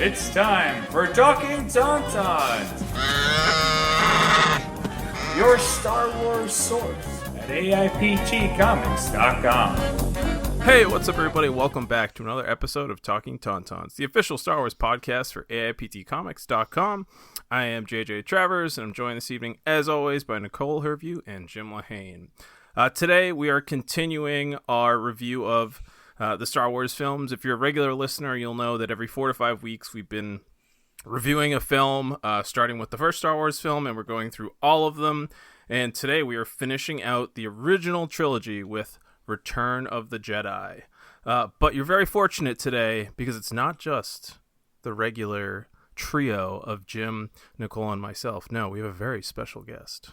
It's time for Talkin Tauntauns, your Star Wars source at AIPTcomics.com. Hey, what's up, everybody? Welcome back to another episode of Talkin Tauntauns, the official Star Wars podcast for AIPTcomics.com. I am JJ Travers, and I'm joined this evening, as always, by Nicole Herview and Jim Lahane. Today, we are continuing our review of the Star Wars films. If you're a regular listener, you'll know that every 4 to 5 weeks, we've been reviewing a film, starting with the first Star Wars film, and we're going through all of them. And today, we are finishing out the original trilogy with Return of the Jedi. But you're very fortunate today because it's not just the regular trio of Jim, Nicole, and myself. No, we have a very special guest.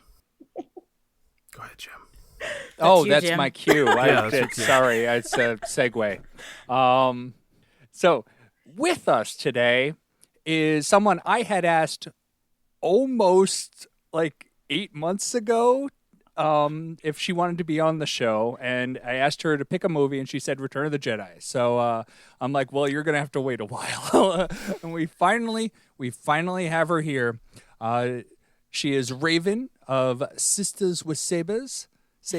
Go ahead, Jim. That's Jim. my cue. That's your cue. Sorry, it's a segue. So with us today is someone I had asked almost like 8 months ago if she wanted to be on the show, and I asked her to pick a movie, and she said Return of the Jedi. So I'm like, well, you're gonna have to wait a while. And we finally have her here. She is Raven of Sisters with Sabers. I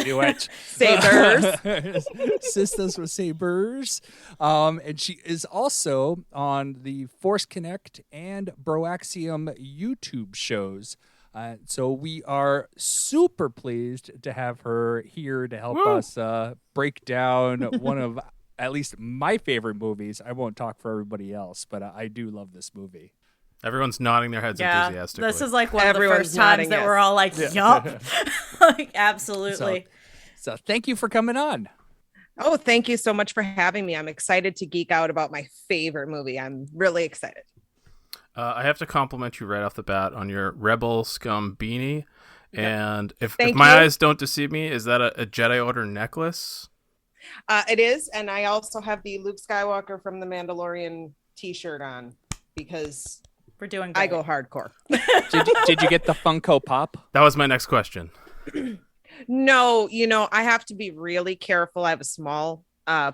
knew it. Sabers. Sisters with Sabers. And she is also on the Force Connect and Broaxium YouTube shows. So we are super pleased to have her here to help us break down one of at least my favorite movies. I won't talk for everybody else, but I do love this movie. Everyone's nodding their heads enthusiastically. This is like one of the Everyone's first times nodding that yes. we're all like, yup. Like, absolutely. So thank you for coming on. Oh, thank you so much for having me. I'm excited to geek out about my favorite movie. I'm really excited. I have to compliment you right off the bat on your Rebel Scum beanie. And if Thank my you. eyes don't deceive me, is that a Jedi Order necklace? It is. And I also have the Luke Skywalker from The Mandalorian t-shirt on because We're doing I great. go hardcore. Did you get the Funko Pop? That was my next question. No, I have to be really careful. I have a small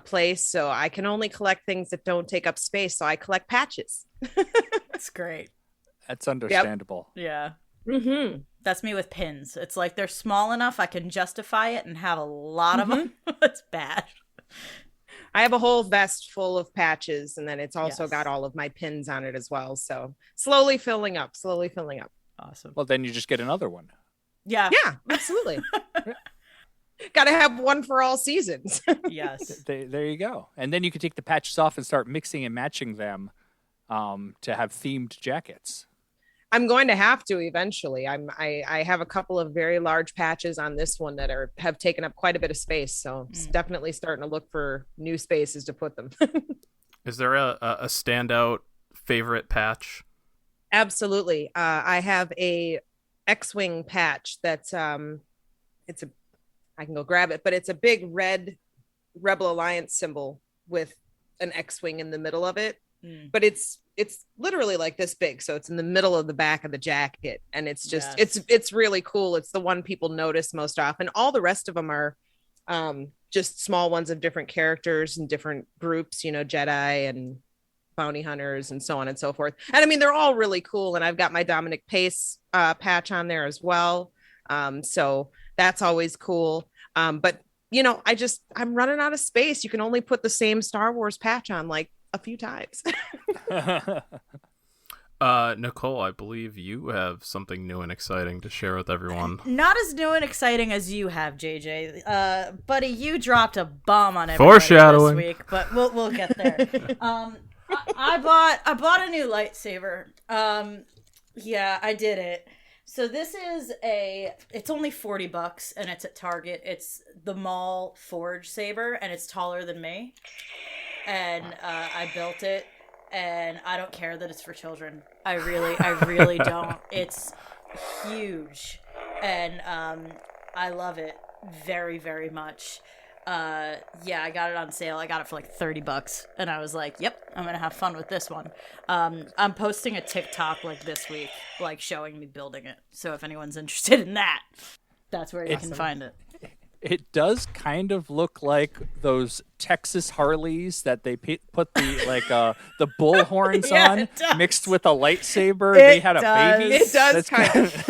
place, so I can only collect things that don't take up space. So I collect patches. It's great. That's understandable. Yeah. Mm-hmm. That's me with pins. It's like they're small enough I can justify it and have a lot of them. It's bad. I have a whole vest full of patches, and then it's also Yes. got all of my pins on it as well. So slowly filling up. Awesome. Well, then you just get another one. Yeah. Yeah, absolutely. Got to have one for all seasons. Yes. There you go. And then you can take the patches off and start mixing and matching them to have themed jackets. I'm going to have to eventually. I have a couple of very large patches on this one that have taken up quite a bit of space. So it's definitely starting to look for new spaces to put them. Is there a standout favorite patch? Absolutely. I have a X-Wing patch that's I can go grab it, but it's a big red Rebel Alliance symbol with an X-Wing in the middle of it. But it's literally like this big, so it's in the middle of the back of the jacket, and it's just it's really cool. It's the one people notice most often. All the rest of them are just small ones of different characters and different groups, Jedi and bounty hunters and so on and so forth. And I mean, they're all really cool, and I've got my Dominic Pace patch on there as well, so that's always cool. But I'm running out of space. You can only put the same Star Wars patch on like a few times. Nicole, I believe you have something new and exciting to share with everyone. Not as new and exciting as you have, JJ. Buddy, you dropped a bomb on everybody Foreshadowing. this week, but we'll get there. I bought a new lightsaber. Yeah, I did it. So this is it's only $40 and it's at Target. It's the Maul Forge saber, and it's taller than me. And I built it, and I don't care that it's for children. I really don't. It's huge, and I love it very, very much. I got it on sale. I got it for like $30, and I was like, "Yep, I'm gonna have fun with this one." I'm posting a TikTok like this week, like showing me building it. So if anyone's interested in that, that's where you can find it. It does kind of look like those Texas Harleys that they put the bull horns Yeah, on it does. mixed with a lightsaber. It They had a does. baby. It does That's kind of.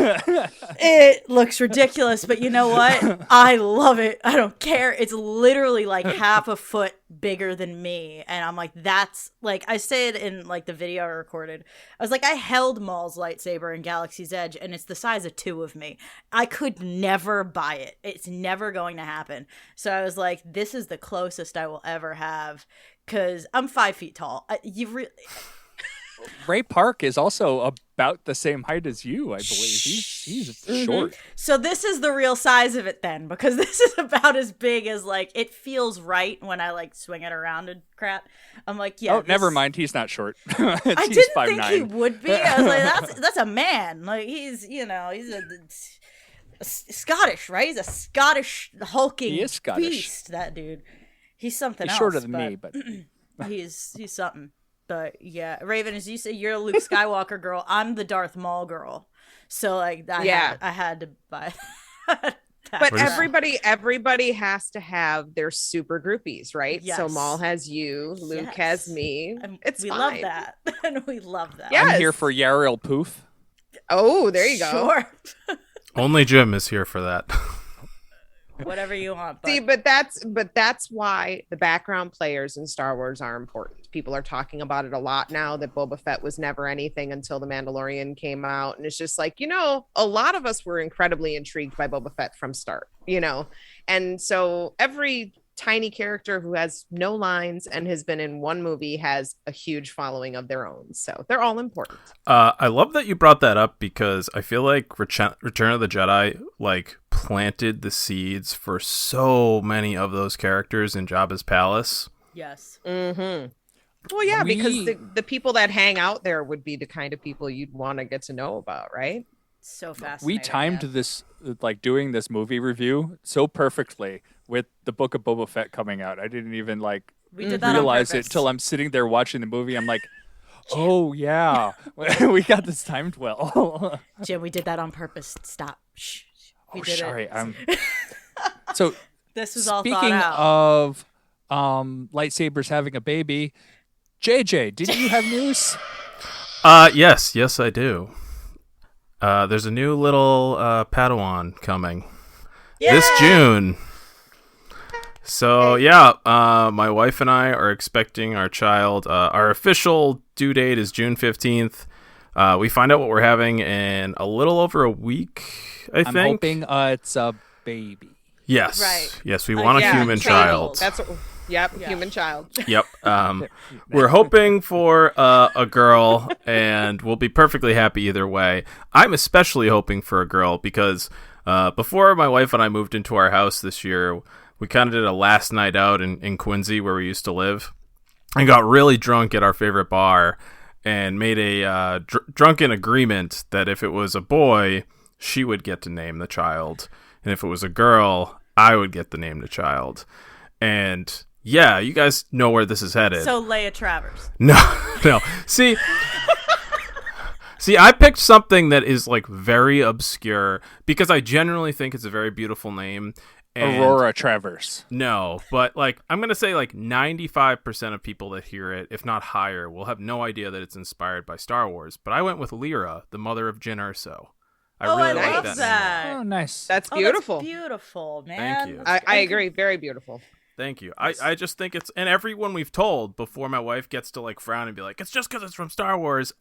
It looks ridiculous, but you know what? I love it. I don't care. It's literally like half a foot bigger than me. And I'm like, that's like, I say it in like the video I recorded. I was like, I held Maul's lightsaber in Galaxy's Edge and it's the size of two of me. I could never buy it. It's never going to happen. So I was like, this is the closest I will ever have because I'm 5 feet tall. Ray Park is also about the same height as you, I believe. He's short. So this is the real size of it then, because this is about as big as like it feels right when I like swing it around and crap. I'm like, yeah. Oh, never mind. He's not short. I He's didn't 5'9". think he would be. I was like, that's a man. Like he's a Scottish, right? He's a Scottish hulking He is Scottish. beast. That dude. He's something He's else. shorter than me, but he's something. But yeah, Raven, as you say, you're a Luke Skywalker girl. I'm the Darth Maul girl. So like, I had to buy. But everybody has to have their super groupies, right? Yes. So Maul has you, Luke Yes. has me. And It's we fine. love that, and we love that. Yeah. I'm Yes. here for Yaril Poof. Oh, there you go. Sure. Only Jim is here for that. Whatever you want. But See, but that's why the background players in Star Wars are important. People are talking about it a lot now that Boba Fett was never anything until The Mandalorian came out. And it's just like, a lot of us were incredibly intrigued by Boba Fett from start, And so every tiny character who has no lines and has been in one movie has a huge following of their own. So they're all important. I love that you brought that up because I feel like Return of the Jedi like planted the seeds for so many of those characters in Jabba's palace. yes. Mm-hmm. Well, yeah, because the people that hang out there would be the kind of people you'd want to get to know about, right? So fascinating. We timed yeah. this, like doing this movie review so perfectly with the Book of Boba Fett coming out. I didn't even We did that on realize it purpose. till I'm sitting there watching the movie. I'm like, oh yeah, we got this timed well. Jim, we did that on purpose. Stop. Shh. We did sorry. it. So This was all speaking thought out. of lightsabers having a baby, JJ, did you have news? Yes, I do. There's a new little Padawan coming this June. So yeah, my wife and I are expecting our child. Our official due date is June 15th. We find out what we're having in a little over a week, I think. I'm hoping it's a baby. Yes. Right. Yes, we want a Yeah, human child. That's human child. Yep. We're hoping for a girl, and we'll be perfectly happy either way. I'm especially hoping for a girl because before my wife and I moved into our house this year, we kind of did a last night out in Quincy where we used to live and got really drunk at our favorite bar and made a drunken agreement that if it was a boy, she would get to name the child. And if it was a girl, I would get to name the child. And yeah, you guys know where this is headed. So Leia Travers. No. See, I picked something that is like very obscure because I genuinely think it's a very beautiful name. And Aurora Travers. No, but like I'm going to say like 95% of people that hear it, if not higher, will have no idea that it's inspired by Star Wars. But I went with Lyra, the mother of Jyn Erso. I really like love that. that. Oh, nice. That's Oh, beautiful. That's beautiful, man. you. I agree. Very beautiful. Thank you. I just think it's, and everyone we've told before my wife gets to like frown and be like, it's just because it's from Star Wars.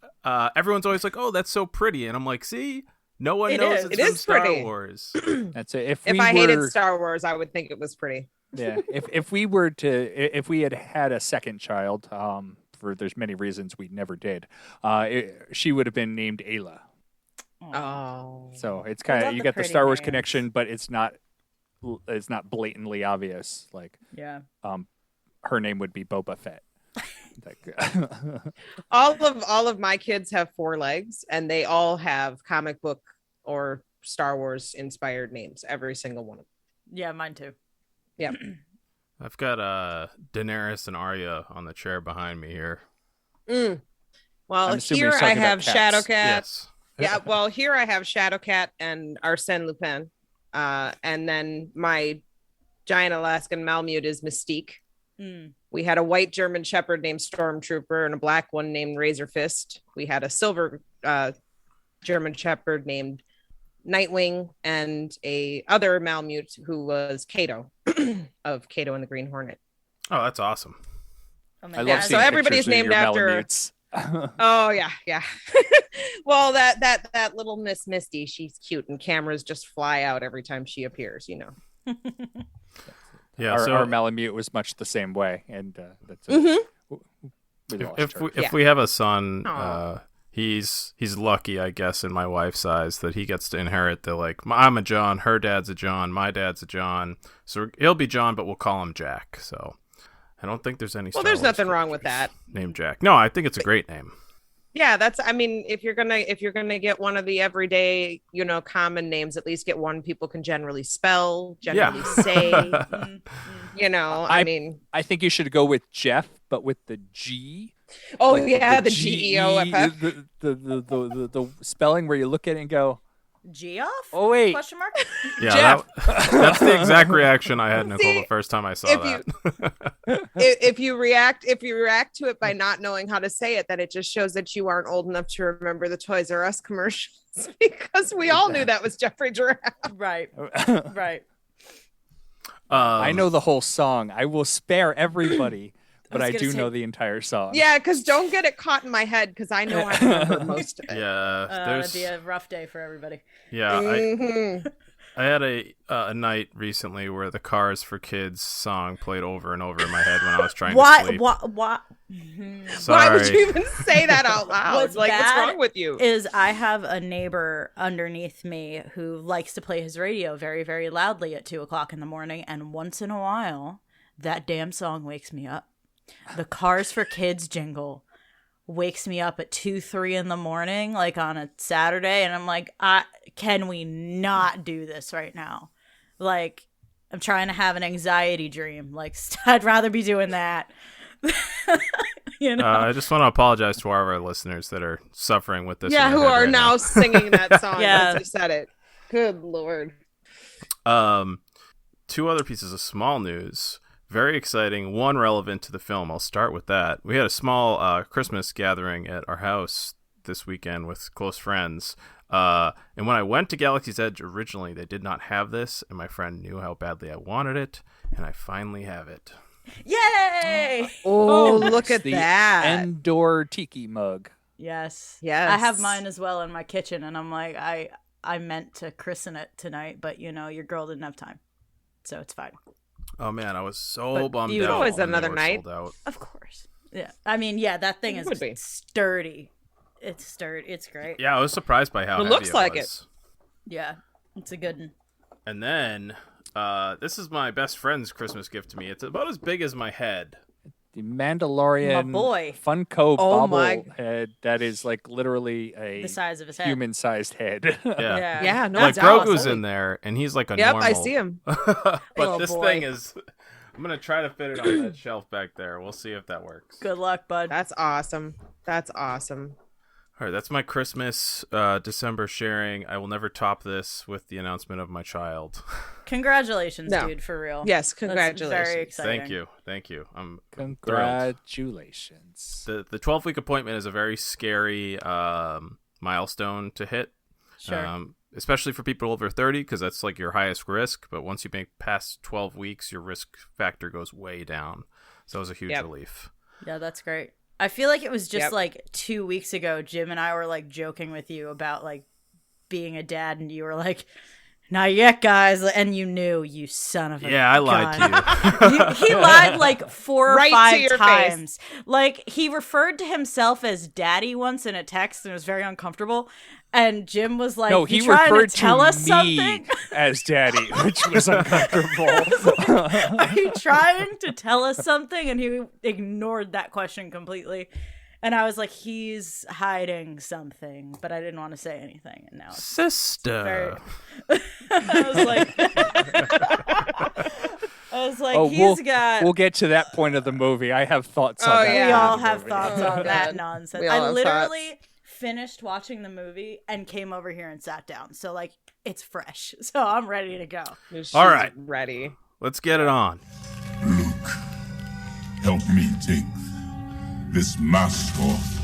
Everyone's always like, oh, that's so pretty. And I'm like, see, no one It knows is. it's It from is Star pretty. Wars. That's it. If If we I hated were- Star Wars, I would think it was pretty. Yeah, if we had had a second child, for there's many reasons we never did, she would have been named Ayla. Oh. So it's I kind love of you the got the pretty Star Wars names. connection, but it's not blatantly obvious. Like Yeah. her name would be Boba Fett. Like, all of my kids have 4 legs, and they all have comic book or Star Wars inspired names. Every single one of them. Yeah, mine too. Yeah. I've got Daenerys and Arya on the chair behind me here. Well, I'm assuming here he's I talking about have cats. Shadowcat. Yes. Yeah, well, here I have Shadowcat and Arsène Lupin. And then my giant Alaskan Malamute is Mystique. We had a white German Shepherd named Stormtrooper and a black one named Razor Fist. We had a silver German Shepherd named Nightwing and a other Malamute who was Kato of Kato and the Green Hornet. Oh, that's awesome. Oh I my love God. seeing So everybody's pictures of named your after- Malamutes. Oh yeah. Well, that little Miss Misty, she's cute, and cameras just fly out every time she appears. Yeah. our, so our Malamute was much the same way, and that's Mhm. we lost if her. we, if Yeah. we have a son, Aw. he's lucky, I guess, in my wife's eyes that he gets to inherit the I'm a John, her dad's a John, my dad's a John, so he'll be John, but we'll call him Jack. So I don't think there's any. Well, Star there's Wars nothing wrong with characters that. named Jack. No, I think it's a great name. Yeah, I mean, if you're gonna get one of the everyday, common names, at least get one people can generally spell, generally say. I mean, I think you should go with Jeff, but with the G. oh Like yeah, the GE, GEOFF. the spelling where you look at it and go, Geoff? oh wait, Question mark? Yeah, Jeff! that's the exact reaction I had, Nicole, See, the first time I saw if that. if you react to it by not knowing how to say it, then it just shows that you aren't old enough to remember the Toys R Us commercials, because we all knew that was Jeffrey Giraffe. Right. Right. I know the whole song. I will spare everybody, but was I gonna do say- know the entire song. Yeah, because don't get it caught in my head, because I know I remember most of it. Yeah, It'd be a rough day for everybody. yeah. Mhm. I had a night recently where the Cars for Kids song played over and over in my head when I was trying to Why? sleep. What? Sorry. Why would you even say that out loud? What's What's bad wrong with you? Is I have a neighbor underneath me who likes to play his radio very, very loudly at 2:00 in the morning, and once in a while, that damn song wakes me up. The Cars for Kids jingle wakes me up at 2, 3 in the morning, like on a Saturday, and I'm like, can we not do this right now? Like, I'm trying to have an anxiety dream. Like, I'd rather be doing that. I just want to apologize to all of our listeners that are suffering with this. Yeah, in their who head are right now singing that song Yeah. as you said it. Good Lord. Two other pieces of small news. Very exciting. One relevant to the film. I'll start with that. We had a small Christmas gathering at our house this weekend with close friends. And when I went to Galaxy's Edge originally, they did not have this, and my friend knew how badly I wanted it, and I finally have it. Yay! Oh, look at the that. Endor Tiki mug. Yes. Yes. I have mine as well in my kitchen, and I'm like, I meant to christen it tonight, but your girl didn't have time, so it's fine. Oh man, I was so But bummed beautiful. out. Always when they another were night. sold out. Of course. Yeah. I mean, yeah, that thing It would be. is sturdy. It's sturdy. It's great. Yeah, I was surprised by how It heavy looks like was. Yeah. It's a good one. And then this is my best friend's Christmas gift to me. It's about as big as my head. The Mandalorian My boy. Funko Oh my- bobblehead that is like literally The a size of his head. human-sized head. Yeah. Yeah, no Like doubt. Grogu's in there, and he's like a Yep, normal. I see him. But Oh, this boy. thing is. I'm gonna try to fit it on that shelf back there. We'll see if that works. Good luck, bud. That's awesome. That's awesome. All right, that's my Christmas December sharing. I will never top this with the announcement of my child. Congratulations, No. dude, for real. Yes, That's congratulations. very exciting. Thank you. I'm Congratulations. the 12-week appointment is a very scary milestone to hit. Sure. Especially for people over 30, because that's like your highest risk. But once you make past 12 weeks, your risk factor goes way down. So it was a huge Yep. relief. Yeah, that's great. I feel like it was just Yep. like 2 weeks ago, Jim and I were like joking with you about like being a dad, and you were like, "Not yet, guys," and you knew, you son of a Yeah, I lied gun. to you. He lied like 4 or Right to 5 your face. times. Like, he referred to himself as daddy once in a text, and it was very uncomfortable. And Jim was like, No, he "You trying referred to tell us me something? as daddy, which was uncomfortable. Are you trying to tell us something?" And he ignored that question completely. And I was like, he's hiding something, but I didn't want to say anything. And now it's Sister. very... I was like, Oh, he's got... We'll get to that point of the movie. I have thoughts Oh, on that. yeah. We point all of the have movie. thoughts Oh, on that God. nonsense. We all I have literally finished watching the movie and came over here and sat down. So, like, it's fresh. So I'm ready to go. She's All right. ready. Let's get it on. help me take this mask off.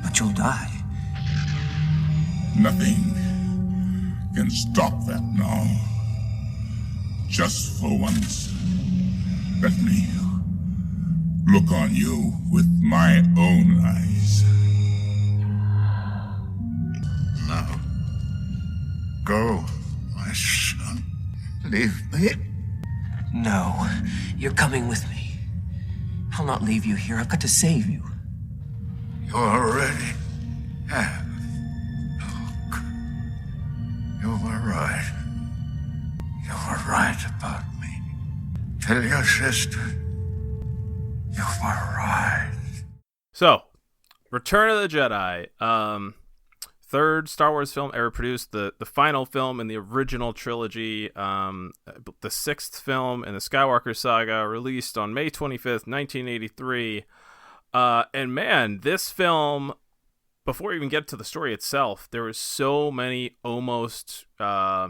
But you'll die. Nothing can stop that now. Just for once, let me look on you with my own eyes. Now, go, my son. Leave me. No, you're coming with me. I'll not leave you here. I've got to save you. You already have. Look, you were right. You were right about me. Tell your sister. You were right. So, Return of the Jedi. Third Star Wars film ever produced, the final film in the original trilogy, the sixth film in the Skywalker saga, released on May 25th, 1983. And man, this film, before we even get to the story itself, there was so many almost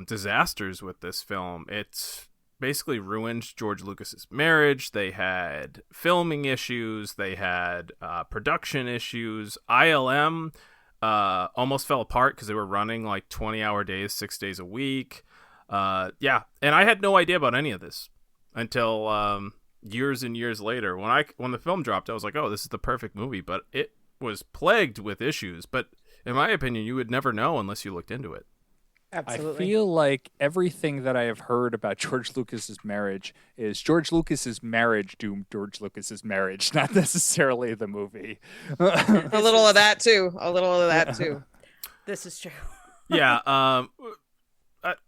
disasters with this film. It basically ruined George Lucas's marriage. They had filming issues. They had production issues. ILM almost fell apart because they were running like 20-hour days, 6 days a week. Yeah, and I had no idea about any of this until years and years later. When the film dropped, I was like, oh, this is the perfect movie. But it was plagued with issues. But in my opinion, you would never know unless you looked into it. Absolutely. I feel like everything that I have heard about George Lucas's marriage is George Lucas's marriage doomed George Lucas's marriage, not necessarily the movie. A little of that too. A little of that too. This is true. Yeah,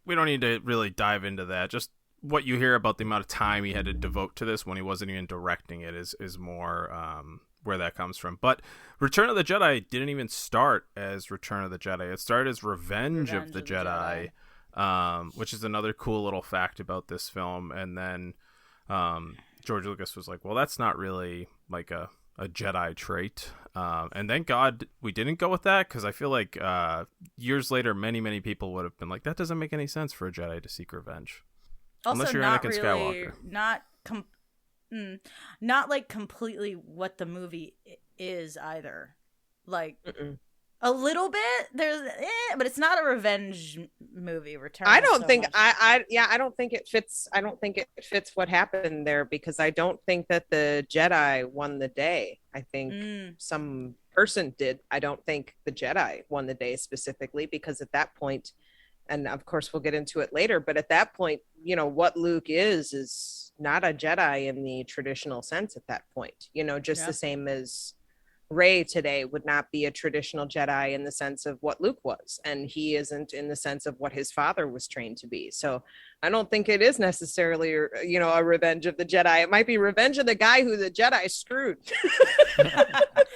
we don't need to really dive into that. Just what you hear about the amount of time he had to devote to this when he wasn't even directing it is more where that comes from. But Return of the Jedi didn't even start as Return of the Jedi. It started as Revenge of the Jedi, which is another cool little fact about this film. And then George Lucas was like, well, that's not really like a Jedi trait. And thank God we didn't go with that, because I feel like years later, many people would have been like, that doesn't make any sense for a Jedi to seek revenge. Also, Unless you're not Anakin really, Skywalker. not like completely what the movie is either. Like a little bit there's, but it's not a revenge movie. Return. I don't so think much. I don't think it fits. I don't think it fits what happened there, because I don't think that the Jedi won the day. I think some person did. I don't think the Jedi won the day specifically, because at that point, and of course we'll get into it later, but at that point, you know, what Luke is not a Jedi in the traditional sense at that point. You know, just the same as Rey today would not be a traditional Jedi in the sense of what Luke was, and he isn't in the sense of what his father was trained to be. So I don't think it is necessarily, you know, a revenge of the Jedi. It might be revenge of the guy who the Jedi screwed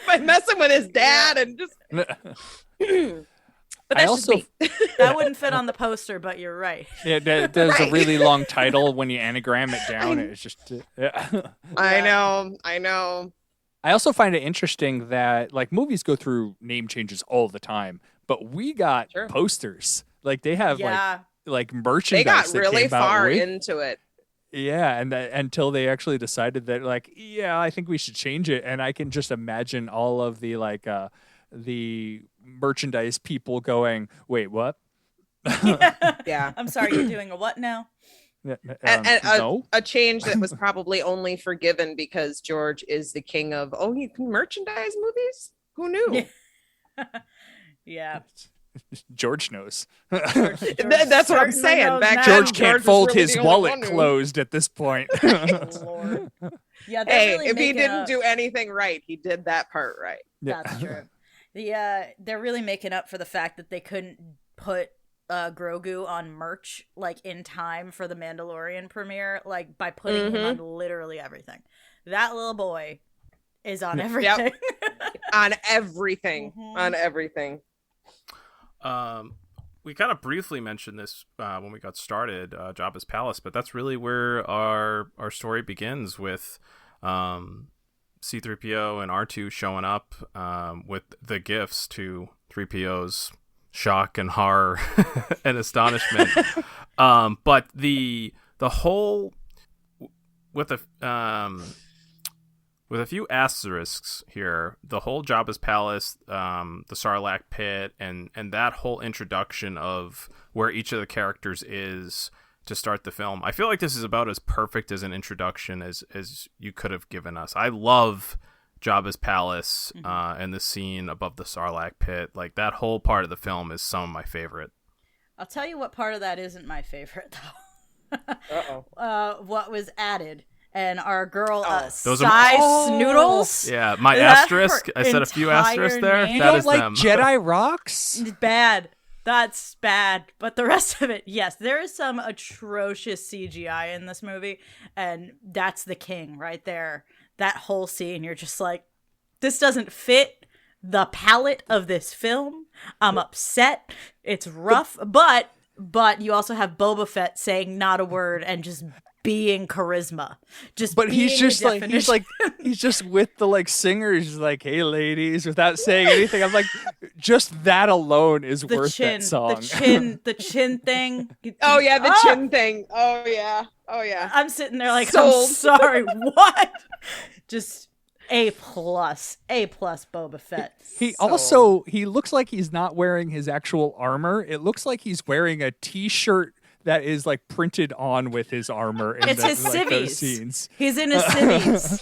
by messing with his dad and just. But I that's also just me. That wouldn't fit on the poster, but you're right. yeah, there's a really long title when you anagram it down. It's just I know. I also find it interesting that like movies go through name changes all the time, but we got posters. Like they have like merchandise. They got that really came out far with. into it. Yeah, and until they actually decided that, like, yeah, I think we should change it. And I can just imagine all of the like the merchandise people going, "Wait, what?" Yeah. I'm sorry, you're doing a what now? And no. a change that was probably only forgiven because George is the king of, oh, you can merchandise movies? Who knew? Yeah. George knows. That's what I'm saying. Back George then, can't was fold really his the only wallet one who- closed at this point. Lord. Yeah, they're Hey, really if he making didn't up- do anything right, he did that part right. That's true. They're really making up for the fact that they couldn't put Grogu on merch like in time for the Mandalorian premiere, like by putting him on literally everything. That little boy is on everything. On everything. On everything. We kind of briefly mentioned this when we got started, Jabba's palace, but that's really where our story begins with C-3PO and R2 showing up with the gifts to 3PO's shock and horror and astonishment. But the whole with the with a few asterisks here. The whole Jabba's palace, the Sarlacc pit, and that whole introduction of where each of the characters is to start the film. I feel like this is about as perfect as an introduction as you could have given us. I love Jabba's palace and the scene above the Sarlacc pit. Like, that whole part of the film is some of my favorite. I'll tell you what part of that isn't my favorite, though. Uh-oh. What was added. And our girl, Those Cy are Snoodles. Yeah, my That's asterisk. her I said a few entire asterisks there. name. You That don't is like them. Jedi rocks? Bad. That's bad. But the rest of it, yes, there is some atrocious CGI in this movie. And that's the king right there. That whole scene, you're just like, this doesn't fit the palette of this film. I'm upset. It's rough. But you also have Boba Fett saying not a word and just being charisma. But he's being just the like definition. he's just with the like singers, he's like, "Hey ladies," without saying anything. I'm like, just that alone is the worth chin, that song. the chin thing. Oh yeah, the chin thing. Oh yeah. I'm sitting there like, Sold. I'm sorry, what? Just A plus Boba Fett. He also he looks like he's not wearing his actual armor. It looks like he's wearing a t-shirt that is like printed on with his armor. In It's his those civvies. scenes. He's in his civvies.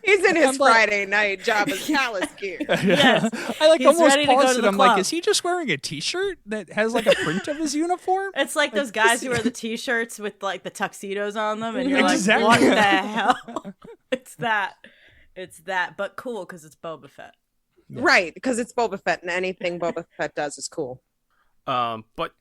He's in his I'm like- Friday night Jabba's palace gear. Yes. I like He's almost ready to go paused to it. the I'm like, club. is he just wearing a t-shirt that has like a print of his uniform? It's like those guys who wear the t-shirts with like the tuxedos on them, and you're Exactly. like, what the hell? It's that, but cool because it's Boba Fett. Right, because it's Boba Fett and anything Boba Fett does is cool. But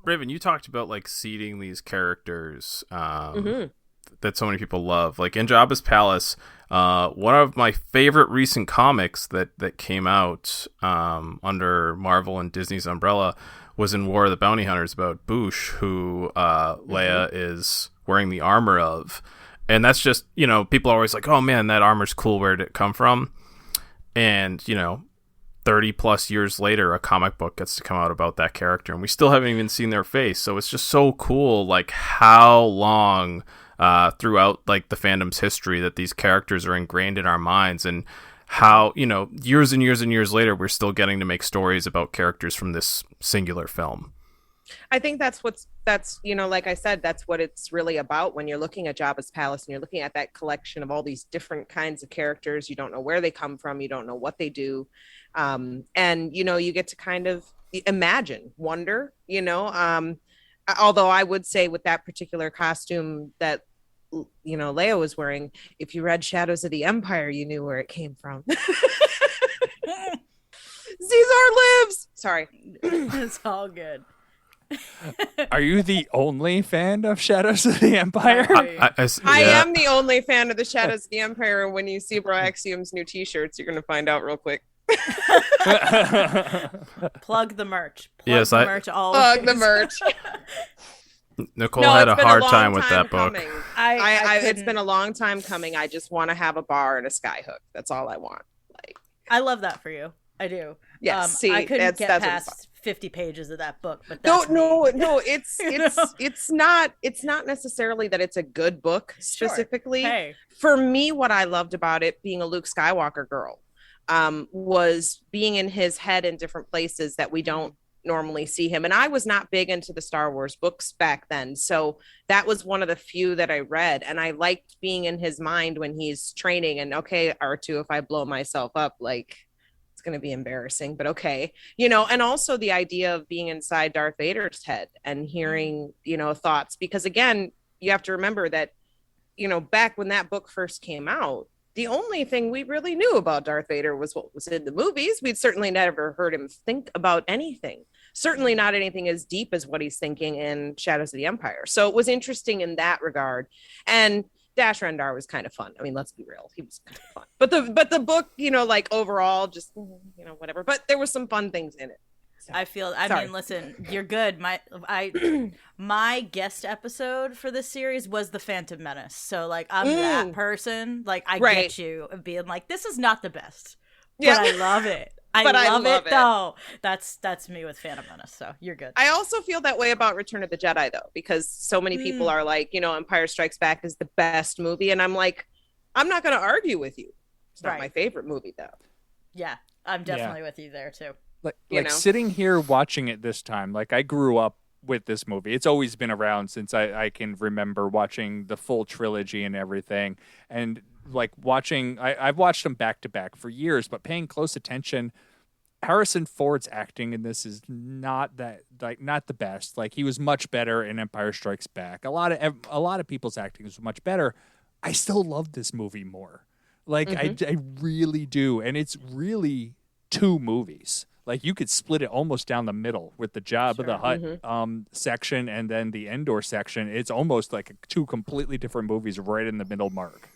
Raven, you talked about like seeding these characters that so many people love. Like in Jabba's palace, one of my favorite recent comics that came out under Marvel and Disney's umbrella was in War of the Bounty Hunters about Boushh, who Leia is wearing the armor of. And that's just, people are always like, oh man, that armor's cool. Where did it come from? And, 30 plus years later, a comic book gets to come out about that character, and we still haven't even seen their face. So it's just so cool, like how long throughout like the fandom's history that these characters are ingrained in our minds, and how, years and years and years later, we're still getting to make stories about characters from this singular film. I think that's like I said, that's what it's really about when you're looking at Jabba's palace and you're looking at that collection of all these different kinds of characters. You don't know where they come from. You don't know what they do. And, you get to kind of imagine, wonder, although I would say with that particular costume that, Leia was wearing, if you read Shadows of the Empire, you knew where it came from. Caesar lives. Sorry. It's all good. Are you the only fan of Shadows of the Empire? I am the only fan of the Shadows of the Empire. When you see Bro Axiom's new t-shirts, you're going to find out real quick. Plug the merch. Yes, merch. Plug the merch. Nicole had a it's been hard long time with that book. coming. I it's couldn't- been a long time coming. I just want to have a bar and a skyhook. That's all I want. I love that for you. I do. Yes, see, I couldn't get that's what it's past 50 pages of that book, but that's No, me. it's not necessarily that it's a good book specifically. Sure. Hey, For me, what I loved about it, being a Luke Skywalker girl, was being in his head in different places that we don't normally see him. And I was not big into the Star Wars books back then, so that was one of the few that I read, and I liked being in his mind when he's training. And okay, R2, if I blow myself up, like, it's going to be embarrassing, but okay, and also the idea of being inside Darth Vader's head and hearing, thoughts, because again, you have to remember that, back when that book first came out, the only thing we really knew about Darth Vader was what was in the movies. We'd certainly never heard him think about anything, certainly not anything as deep as what he's thinking in Shadows of the Empire. So it was interesting in that regard. And Dash Rendar was kind of fun. I mean, let's be real, he was kind of fun. But the book, like overall, just whatever. But there were some fun things in it. So, I sorry. mean, listen, you're good. My guest episode for this series was the Phantom Menace. So like, I'm that person. Like, I Right. get you of being like, this is not the best, Yeah. but I love it. I But I love love it it. though. That's me with Phantom Menace. So you're good. I also feel that way about Return of the Jedi, though, because so many people are like, Empire Strikes Back is the best movie. And I'm like, I'm not going to argue with you. It's not Right. my favorite movie, though. Yeah, I'm definitely with you there too. You know? Sitting here watching it this time, like I grew up with this movie. It's always been around since I can remember watching the full trilogy and everything. And like I've watched them back to back for years, but paying close attention, Harrison Ford's acting in this is not the best. Like he was much better in Empire Strikes Back. A lot of people's acting was much better. I still love this movie more. Like I really do, and it's really two movies. Like you could split it almost down the middle with the Jabba the Hutt section and then the Endor section. It's almost like two completely different movies right in the middle mark.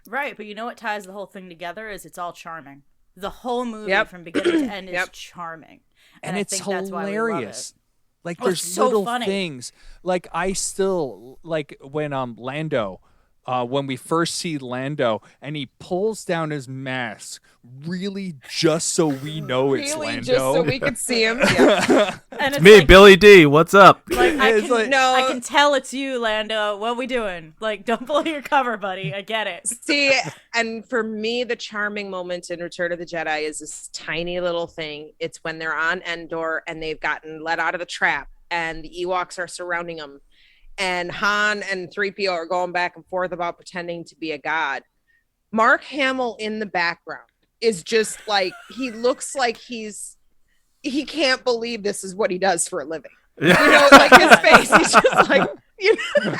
Right, but you know what ties the whole thing together is it's all charming. The whole movie from beginning to end is charming. And I it's think that's why we love hilarious. it. Like Oh, there's it's so little funny. things. Like I still like when Lando when we first see Lando and he pulls down his mask really just so we know it's Really, Lando. just so we could see him. Yeah. And it's Me, like, Billy D. What's up? like I can, No. I can tell it's you, Lando. What we doing? Like, don't pull your cover, buddy. I get it. See, and for me, the charming moment in Return of the Jedi is this tiny little thing. It's when they're on Endor and they've gotten let out of the trap and the Ewoks are surrounding them. And Han and 3PO are going back and forth about pretending to be a god. Mark Hamill in the background is just like, he looks like he can't believe this is what he does for a living. You know, like his face, he's just like, you know, and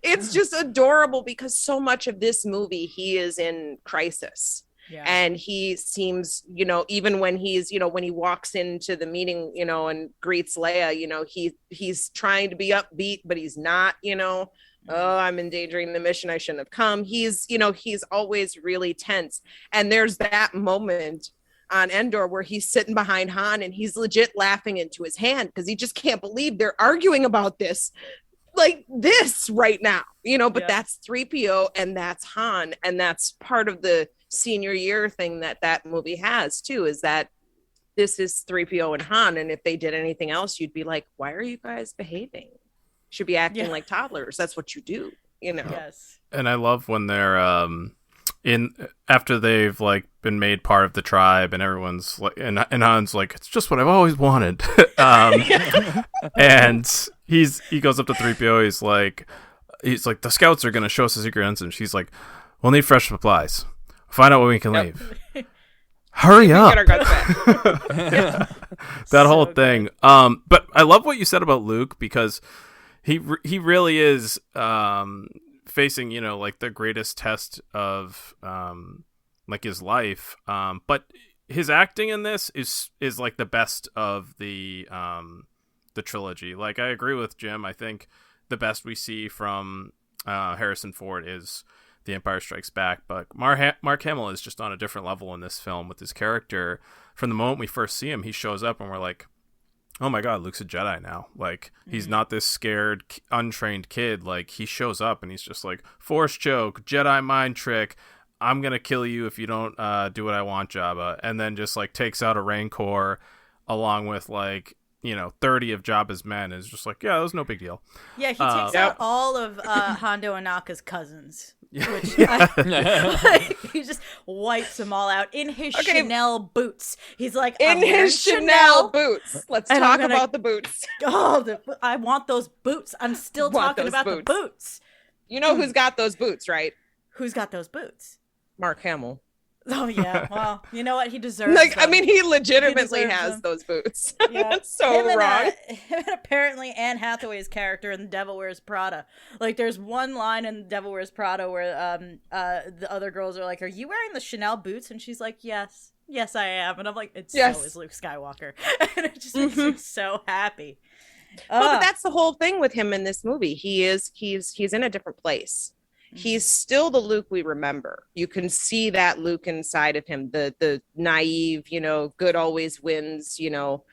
it's just adorable because so much of this movie, he is in crisis. Yeah. And he seems, you know, even when he's, you know, when he walks into the meeting, you know, and greets Leia, you know, he's trying to be upbeat, but he's not, you know, oh, I'm endangering the mission. I shouldn't have come. He's, you know, he's always really tense. And there's that moment on Endor where he's sitting behind Han and he's legit laughing into his hand because he just can't believe they're arguing about this like this right now, you know, but that's 3PO and that's Han. And that's part of the senior year thing that movie has too, is that this is 3PO and Han. And if they did anything else, you'd be like, why are you guys behaving? Should be acting like toddlers. That's what you do, you know? Yes. And I love when they're after they've like been made part of the tribe and everyone's like and Han's like, it's just what I've always wanted. And he goes up to 3PO, he's like the scouts are gonna show us a secret ensign. She's like, we'll need fresh supplies. Find out when we can leave. Hurry up. Get our guts back. That whole thing. But I love what you said about Luke because he really is facing, you know, like the greatest test of like his life. But his acting in this is like the best of the trilogy. Like I agree with Jim. I think the best we see from Harrison Ford is The Empire Strikes Back, but Mark Hamill is just on a different level in this film with his character. From the moment we first see him, he shows up and we're like, oh my god, Luke's a Jedi now. Like, he's not this scared, untrained kid. Like, he shows up and he's just like, Force choke, Jedi mind trick, I'm gonna kill you if you don't do what I want, Jabba. And then just like takes out a Rancor along with like, you know, 30 of Jabba's men. Is just like, yeah, that was no big deal. Yeah, he takes out all of Hondo Anaka's cousins. Which he just wipes them all out in his Chanel boots. He's like, in his Chanel boots. Let's talk about the boots. Oh, I want those boots. I'm still talking about the boots. You know who's got those boots, right? Who's got those boots? Mark Hamill. Oh yeah, well, you know what? He deserves like, them. I mean, he legitimately He has them. those boots. Yeah. That's so wrong. Him and apparently Anne Hathaway's character in The Devil Wears Prada. Like, there's one line in The Devil Wears Prada where the other girls are like, "Are you wearing the Chanel boots?" And she's like, "Yes, yes, I am." And I'm like, "It's so is Luke Skywalker," and it just makes me so happy. Well, but that's the whole thing with him in this movie. He's in a different place. He's still the Luke we remember. You can see that Luke inside of him, the naive, you know, good always wins, you know,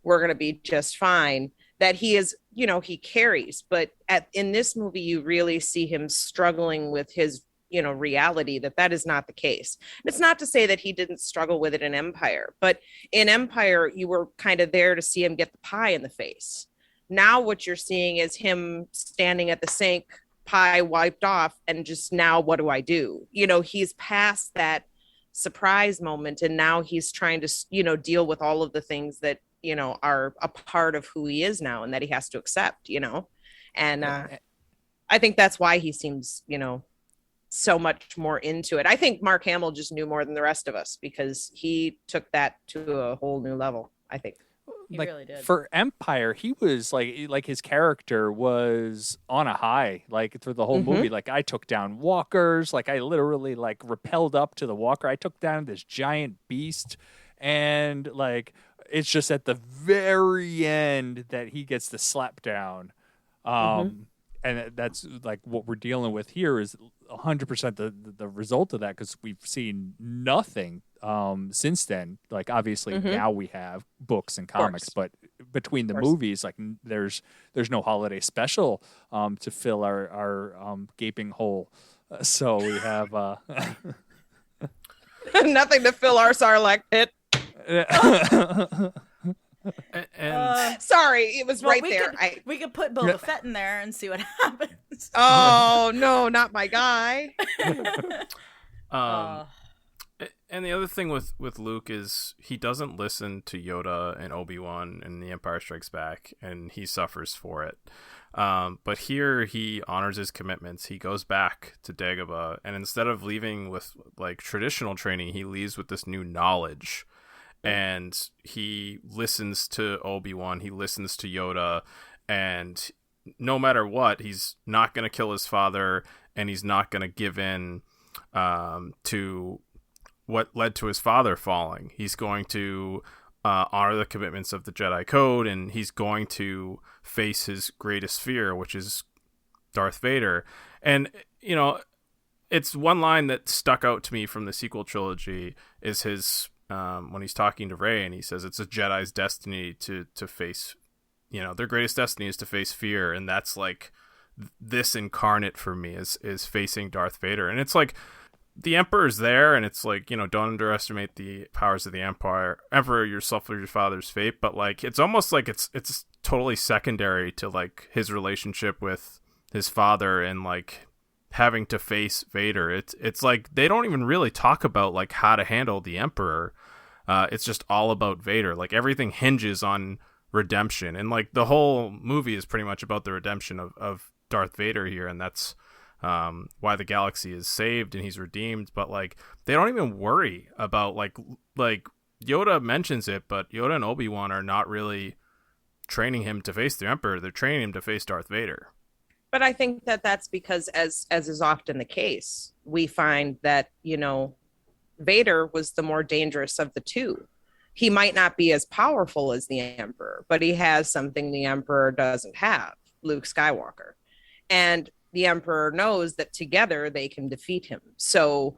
we're going to be just fine. That he is, you know, he carries. But in this movie, you really see him struggling with his, you know, reality that is not the case. And it's not to say that he didn't struggle with it in Empire, but in Empire, you were kind of there to see him get the pie in the face. Now what you're seeing is him standing at the sink pie wiped off and just now what do I do? He's past that surprise moment, and now he's trying to deal with all of the things that are a part of who he is now and that he has to accept. And I think that's why he seems so much more into it. I think Mark Hamill just knew more than the rest of us because he took that to a whole new level, I think. He like really did. for Empire, he was like his character was on a high, like through the whole movie. Like I took down walkers, like I literally like rappelled up to the walker. I took down this giant beast, and like it's just at the very end that he gets the slap down. And that's like what we're dealing with here is 100% the result of that, because we've seen nothing since then. Like obviously now we have books and comics, but between the movies, like there's no holiday special to fill our gaping hole. So we have nothing to fill our Sarlacc pit. And sorry, it was right there. We could put Boba Fett in there and see what happens. Oh no, not my guy. And the other thing with Luke is he doesn't listen to Yoda and Obi-Wan in The Empire Strikes Back, and he suffers for it. But here he honors his commitments. He goes back to Dagobah, and instead of leaving with like traditional training, he leaves with this new knowledge. And he listens to Obi-Wan, he listens to Yoda, and no matter what, he's not going to kill his father, and he's not going to give in to what led to his father falling. He's going to honor the commitments of the Jedi Code, and he's going to face his greatest fear, which is Darth Vader. And, it's one line that stuck out to me from the sequel trilogy is his... when he's talking to Rey, and he says it's a Jedi's destiny to face, their greatest destiny is to face fear, and that's like this incarnate for me is facing Darth Vader. And it's like the Emperor's there, and it's like, don't underestimate the powers of the Emperor yourself or your father's fate, but like it's almost like it's totally secondary to like his relationship with his father and like having to face Vader. It's like they don't even really talk about like how to handle the Emperor. It's just all about Vader. Like everything hinges on redemption, and like the whole movie is pretty much about the redemption of Darth Vader here, and that's why the galaxy is saved and he's redeemed. But like they don't even worry about like Yoda mentions it, but Yoda and Obi-Wan are not really training him to face the Emperor. They're training him to face Darth Vader. But I think that that's because, as is often the case, we find that, Vader was the more dangerous of the two. He might not be as powerful as the Emperor, but he has something the Emperor doesn't have, Luke Skywalker. And the Emperor knows that together they can defeat him. So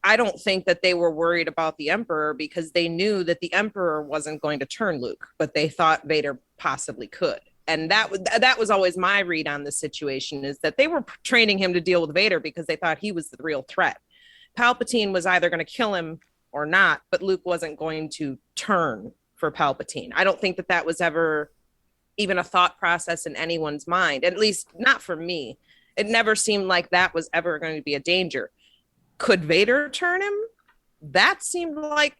I don't think that they were worried about the Emperor because they knew that the Emperor wasn't going to turn Luke, but they thought Vader possibly could. And that was always my read on the situation, is that they were training him to deal with Vader because they thought he was the real threat. Palpatine was either going to kill him or not, but Luke wasn't going to turn for Palpatine. I don't think that was ever even a thought process in anyone's mind, at least not for me. It never seemed like that was ever going to be a danger. Could Vader turn him? That seemed like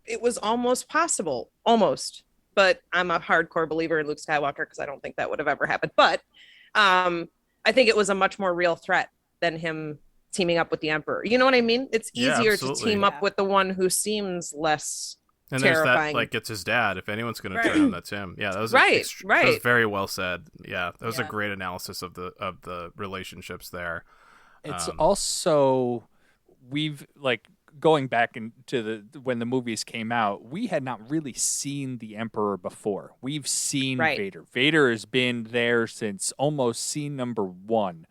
it was almost possible, almost. But I'm a hardcore believer in Luke Skywalker because I don't think that would have ever happened. But I think it was a much more real threat than him teaming up with the Emperor. You know what I mean? It's easier to team up with the one who seems less and terrifying. There's that, like, it's his dad. If anyone's going to turn him, that's him. Yeah, that was right. That was very well said. Yeah, that was a great analysis of the relationships there. It's also, we've like going back into when the movies came out, we had not really seen the Emperor before. We've seen Vader. Vader has been there since almost scene number 1.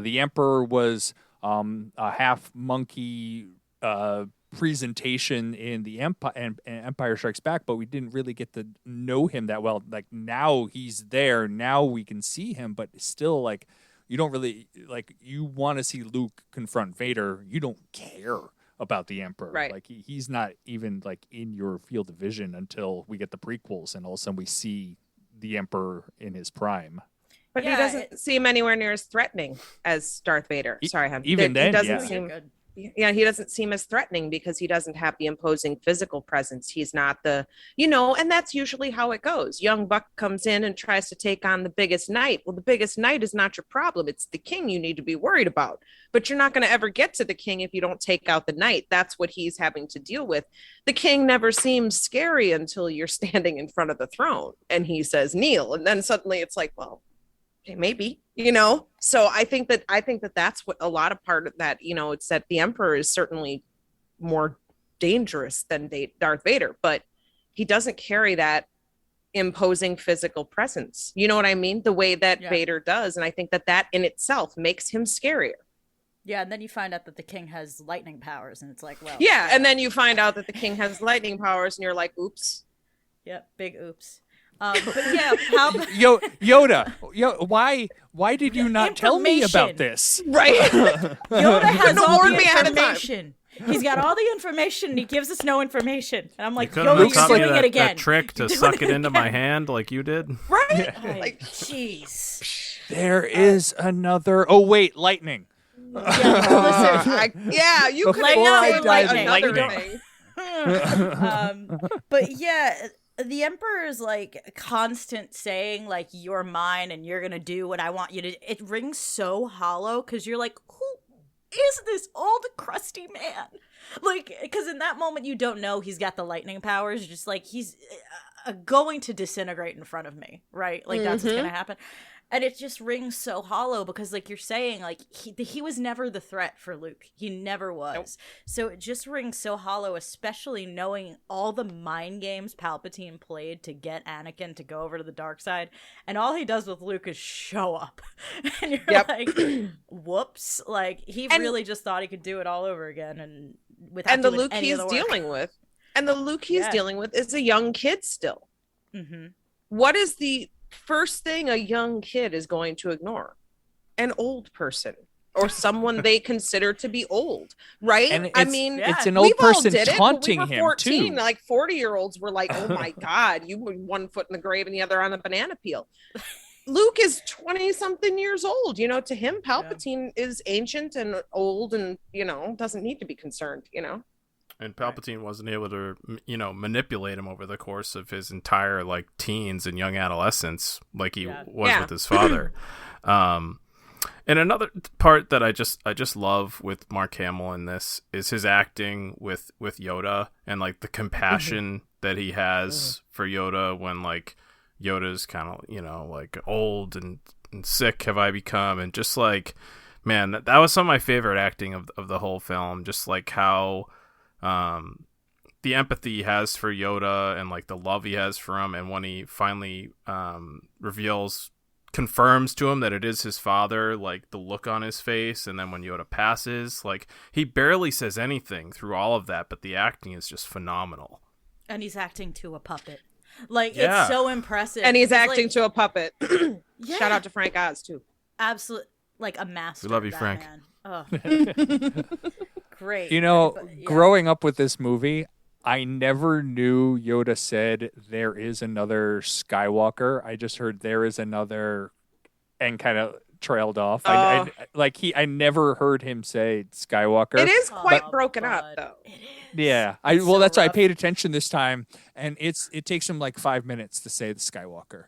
The Emperor was a half monkey presentation in the Empire Strikes Back, but we didn't really get to know him that well. Like now he's there, now we can see him, but still, like, you don't really, like, you want to see Luke confront Vader. You don't care about the Emperor. Right. Like he's not even like in your field of vision until we get the prequels, and all of a sudden we see the Emperor in his prime. But he Yeah, doesn't seem anywhere near as threatening as Darth Vader. Sorry, hon. even He then, doesn't yeah. seem. good. Yeah, he doesn't seem as threatening because he doesn't have the imposing physical presence. He's not the, and that's usually how it goes. Young Buck comes in and tries to take on the biggest knight. Well, the biggest knight is not your problem. It's the king you need to be worried about. But you're not going to ever get to the king if you don't take out the knight. That's what he's having to deal with. The king never seems scary until you're standing in front of the throne and he says, kneel. And then suddenly it's like, well, maybe, so I think that that's what a lot of part of that, it's that the emperor is certainly more dangerous than Darth Vader, but he doesn't carry that imposing physical presence, you know what I mean, the way that Vader does. And I think that in itself makes him scarier. Yeah, and then you find out that the king has lightning powers, and it's like, well, and then you find out that the king has lightning powers and you're like, oops. Yep, big oops. But yeah, Yoda, why did you not tell me about this? Right. Yoda has all warned the me ahead of time. information. He's got all the information, and he gives us no information. And I'm like, Couldn't Yoda, have taught you're me doing it again. that trick to suck it into my hand like you did. Right. Like, jeez. There is another. Oh wait, lightning. Yeah, listen. You could Lightning say or like lightning. another Lightning. thing. But yeah, the Emperor's like constant saying like, you're mine and you're gonna do what I want you to. It rings so hollow because you're like, who is this old crusty man? Like, because in that moment you don't know he's got the lightning powers. You're just like, he's going to disintegrate in front of me, right? Like that's what's gonna happen. And it just rings so hollow because, like you're saying, like he was never the threat for Luke. He never was. Nope. So it just rings so hollow, especially knowing all the mind games Palpatine played to get Anakin to go over to the dark side. And all he does with Luke is show up. And you're like, whoops. Like, he really just thought he could do it all over again. And without the doing Luke any he's of the work. dealing with. And the Luke he's dealing with is a young kid still. Mm-hmm. What is the first thing a young kid is going to ignore? An old person or someone they consider to be old, right? And I mean, it's an old person taunting when we were him 14, too. like 40-year-olds were like, oh my God, you were one foot in the grave and the other on the banana peel. Luke is 20 something years old. To him, Palpatine is ancient and old and, doesn't need to be concerned, And Palpatine wasn't able to, manipulate him over the course of his entire teens and young adolescence, like he was with his father. And another part that I just love with Mark Hamill in this is his acting with Yoda and the compassion that he has for Yoda when Yoda's kind of old and sick have I become, and just man, that was some of my favorite acting of the whole film. Just how the empathy he has for Yoda and the love he has for him, and when he finally confirms to him that it is his father, the look on his face, and then when Yoda passes, he barely says anything through all of that, but the acting is just phenomenal. And he's acting to a puppet. It's so impressive. And he's acting to a puppet. Shout out to Frank Oz too. Absolutely, a master. We love you, that Frank. Man. Oh. Great. Growing up with this movie, I never knew Yoda said there is another Skywalker. I just heard there is another and kind of trailed off. I never heard him say Skywalker. It is quite broken up though. Yeah. That's why I paid attention this time, and it takes him 5 minutes to say the Skywalker.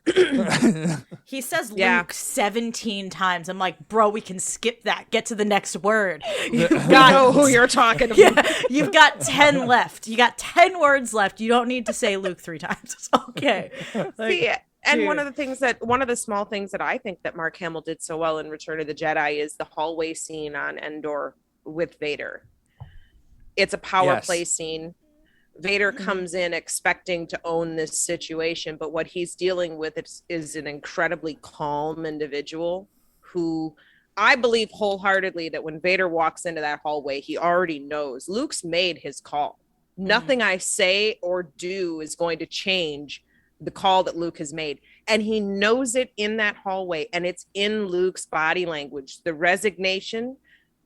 He says Luke 17 times. I'm like, bro, we can skip that. Get to the next word. You know who you're talking about. Yeah, you've got 10 left. You got 10 words left. You don't need to say Luke 3 times. It's okay. And one of the small things that I think that Mark Hamill did so well in Return of the Jedi is the hallway scene on Endor with Vader. It's a power play scene. Vader comes in expecting to own this situation, but what he's dealing with is an incredibly calm individual who I believe wholeheartedly that when Vader walks into that hallway, he already knows Luke's made his call. Nothing I say or do is going to change the call that Luke has made. And he knows it in that hallway, and it's in Luke's body language, the resignation,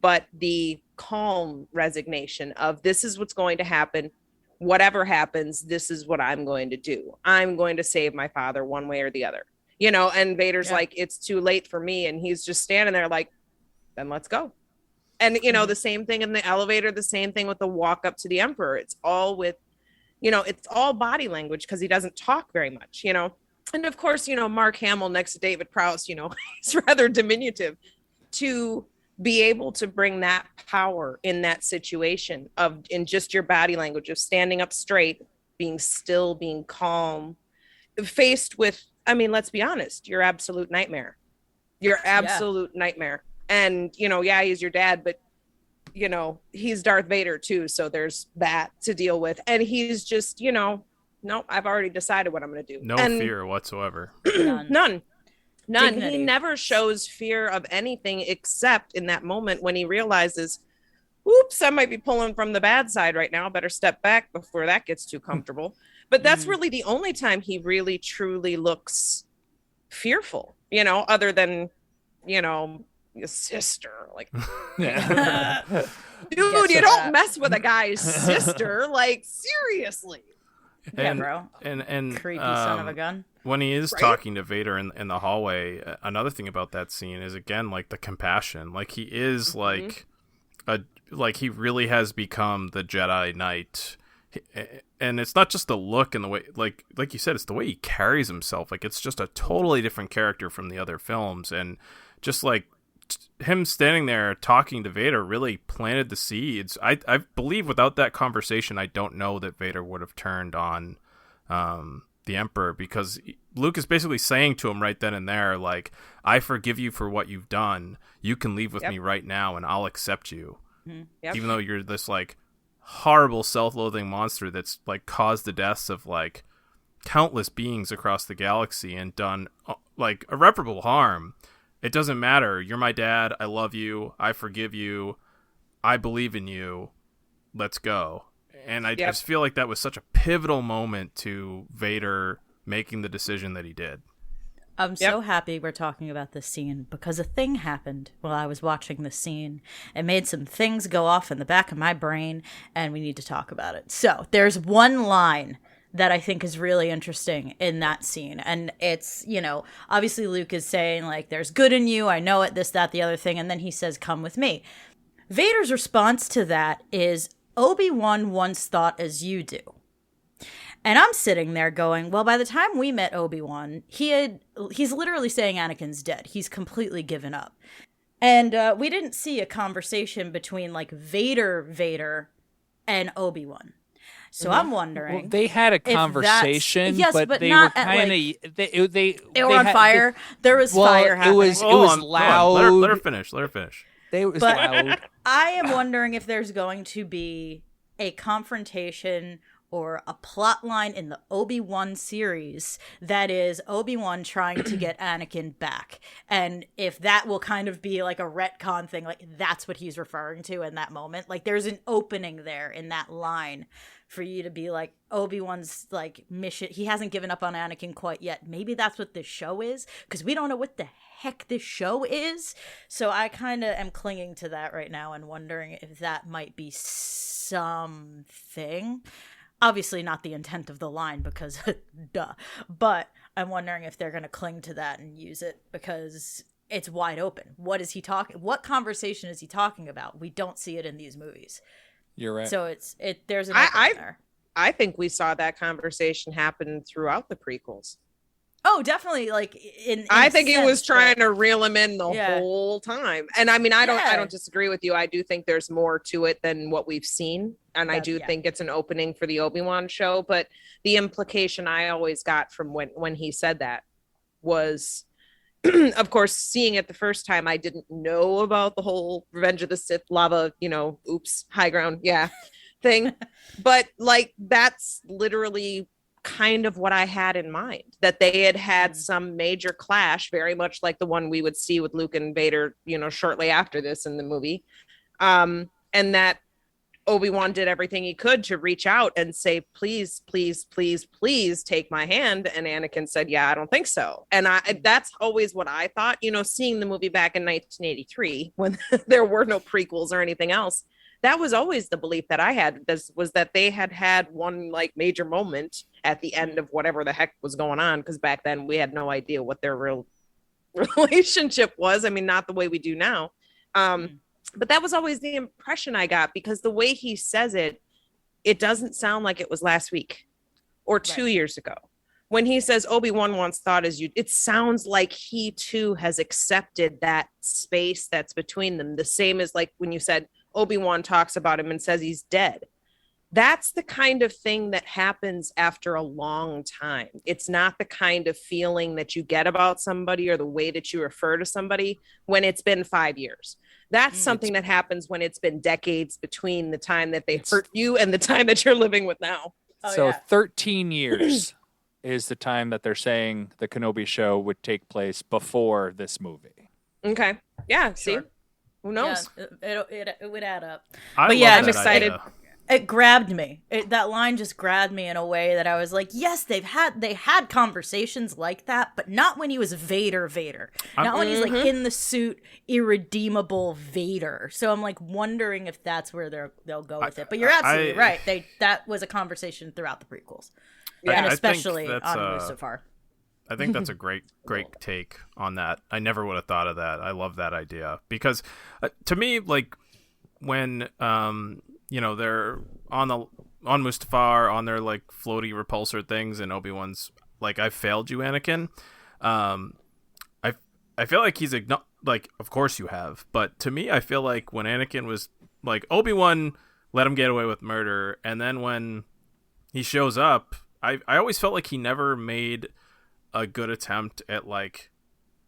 but the calm resignation of this is what's going to happen. Whatever happens, this is what I'm going to do. I'm going to save my father one way or the other. you know, and Vader's Yeah. like, it's too late for me. And he's just standing there like, then let's go. And, you know, the same thing in the elevator, the same thing with the walk up to the Emperor. It's all with, you know, it's all body language because he doesn't talk very much, you know. And of course, you know, Mark Hamill next to David Prowse, you know, he's rather diminutive. To be able to bring that power in that situation of in just your body language of standing up straight, being still, being calm, faced with, I mean, let's be honest, your absolute nightmare. Your absolute nightmare. And, you know, yeah, he's your dad, but, you know, he's Darth Vader too. So there's that to deal with. And he's just, you know, no, I've already decided what I'm going to do. No and fear whatsoever. None. Dignity. He never shows fear of anything except in that moment when he realizes, oops, I might be pulling from the bad side right now. Better step back before that gets too comfortable. But that's really the only time he really truly looks fearful, you know, other than, you know, your sister. Like, dude, you don't mess with a guy's sister. Like, seriously. Yeah, bro. And Creepy son of a gun. When he is Right? talking to Vader in the hallway, another thing about that scene is again like the compassion. Like he is like he really has become the Jedi Knight. And it's not just the look and the way, like you said, it's the way he carries himself. Like it's just a totally different character from the other films, and just like him standing there talking to Vader really planted the seeds. I believe without that conversation, I don't know that Vader would have turned on the Emperor, because Luke is basically saying to him right then and there, like, I forgive you for what you've done. You can leave with me right now, and I'll accept you, even though you're this like horrible self-loathing monster that's like caused the deaths of like countless beings across the galaxy and done like irreparable harm. It doesn't matter. You're my dad. I love you. I forgive you. I believe in you. Let's go. And I just feel like that was such a pivotal moment to Vader making the decision that he did. I'm so happy we're talking about this scene because a thing happened while I was watching this scene. It made some things go off in the back of my brain, and we need to talk about it. So there's one line that I think is really interesting in that scene. And it's, you know, obviously Luke is saying, like, there's good in you. I know it, this, that, the other thing. And then he says, come with me. Vader's response to that is, Obi-Wan once thought as you do. And I'm sitting there going, well, by the time we met Obi-Wan, he's literally saying Anakin's dead. He's completely given up. And we didn't see a conversation between, like, Vader, and Obi-Wan. So I'm wondering. Well, they had a conversation, but they were kind of they were on fire. There was fire happening. It was loud. Let her finish. It was loud. I am wondering if there's going to be a confrontation or a plot line in the Obi-Wan series that is Obi-Wan trying to get Anakin back. And if that will kind of be like a retcon thing, like that's what he's referring to in that moment. Like there's an opening there in that line for you to be like, Obi-Wan's like mission, he hasn't given up on Anakin quite yet. Maybe that's what this show is, because we don't know what the heck this show is. So I kind of am clinging to that right now and wondering if that might be something. Obviously not the intent of the line because duh. But I'm wondering if they're going to cling to that and use it because it's wide open. What is he talking? What conversation is he talking about? We don't see it in these movies. You're right. So there's an opening there. I think we saw that conversation happen throughout the prequels. Oh, definitely. Like I think he was trying to reel him in the whole time. And I mean, I don't disagree with you. I do think there's more to it than what we've seen. And I do think it's an opening for the Obi-Wan show. But the implication I always got from when he said that was, of course, seeing it the first time, I didn't know about the whole Revenge of the Sith lava, high ground. Yeah. thing. But like, that's literally kind of what I had in mind, that they had some major clash, very much like the one we would see with Luke and Vader, shortly after this in the movie. And that Obi-Wan did everything he could to reach out and say, please, please, please, please take my hand. And Anakin said, yeah, I don't think so. And that's always what I thought, seeing the movie back in 1983 when there were no prequels or anything else. that was always the belief that I had, was that they had one like major moment at the end of whatever the heck was going on, because back then we had no idea what their real relationship was. I mean, not the way we do now. But that was always the impression I got, because the way he says it, it doesn't sound like it was last week or 2 years ago. When he says Obi-Wan once thought as you, it sounds like he too has accepted that space that's between them. The same as like when you said Obi-Wan talks about him and says he's dead. That's the kind of thing that happens after a long time. It's not the kind of feeling that you get about somebody or the way that you refer to somebody when it's been 5 years. That's something that happens when it's been decades between the time that they hurt you and the time that you're living with now. So 13 years is the time that they're saying the Kenobi show would take place before this movie. Okay. Yeah. See, who knows? Yeah, it would add up. But yeah, I'm excited. It grabbed me. That line just grabbed me in a way that I was like, yes, they had conversations like that, but not when he was Vader. Not when he's like in the suit, irredeemable Vader. So I'm like wondering if that's where they'll go with it. But you're absolutely right. That was a conversation throughout the prequels, and especially on Mustafar. I think that's a great take on that. I never would have thought of that. I love that idea, because to me, like when they're on Mustafar on their like floaty repulsor things, and Obi-Wan's like, "I failed you, Anakin." I feel like he's like, of course you have, but to me, I feel like when Anakin was like, Obi-Wan let him get away with murder, and then when he shows up, I always felt like he never made a good attempt at like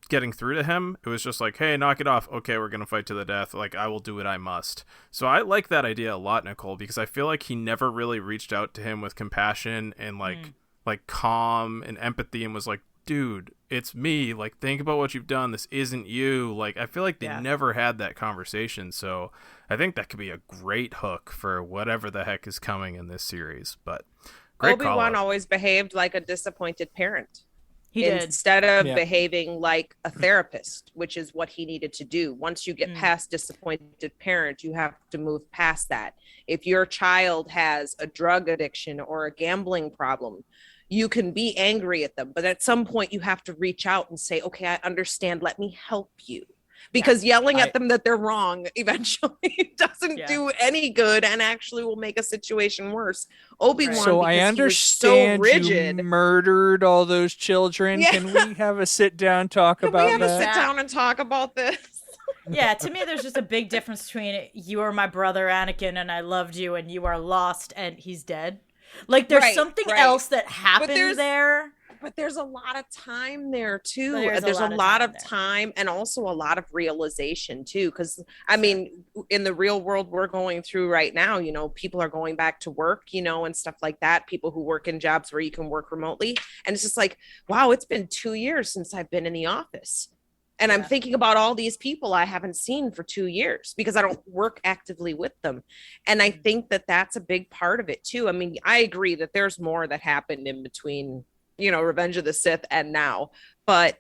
getting through to him. It was just like, hey, knock it off. Okay, we're gonna fight to the death. Like, I will do what I must. So I like that idea a lot, Nicole, because I feel like he never really reached out to him with compassion and like calm and empathy, and was like, dude, it's me. Like, think about what you've done. This isn't you. Like, I feel like they never had that conversation. So I think that could be a great hook for whatever the heck is coming in this series. But great Obi-Wan always behaved like a disappointed parent. He did. Instead of behaving like a therapist, which is what he needed to do. Once you get past disappointed parent, you have to move past that. If your child has a drug addiction or a gambling problem, you can be angry at them, but at some point you have to reach out and say, okay, I understand. Let me help you. Because yelling at them that they're wrong eventually doesn't do any good and actually will make a situation worse. Obi-Wan, so I understand you murdered all those children. Yeah. Can we have a sit down talk about that? Can we have a sit down and talk about this? Yeah, to me, there's just a big difference between you are my brother, Anakin, and I loved you, and you are lost, and he's dead. Like, there's something else that happened there. But there's a lot of time there too. There's a lot of time and also a lot of realization too. Because I mean, in the real world we're going through right now, people are going back to work, and stuff like that. People who work in jobs where you can work remotely. And it's just like, wow, it's been 2 years since I've been in the office. And I'm thinking about all these people I haven't seen for 2 years because I don't work actively with them. And I think that that's a big part of it too. I mean, I agree that there's more that happened in between Revenge of the Sith and now, but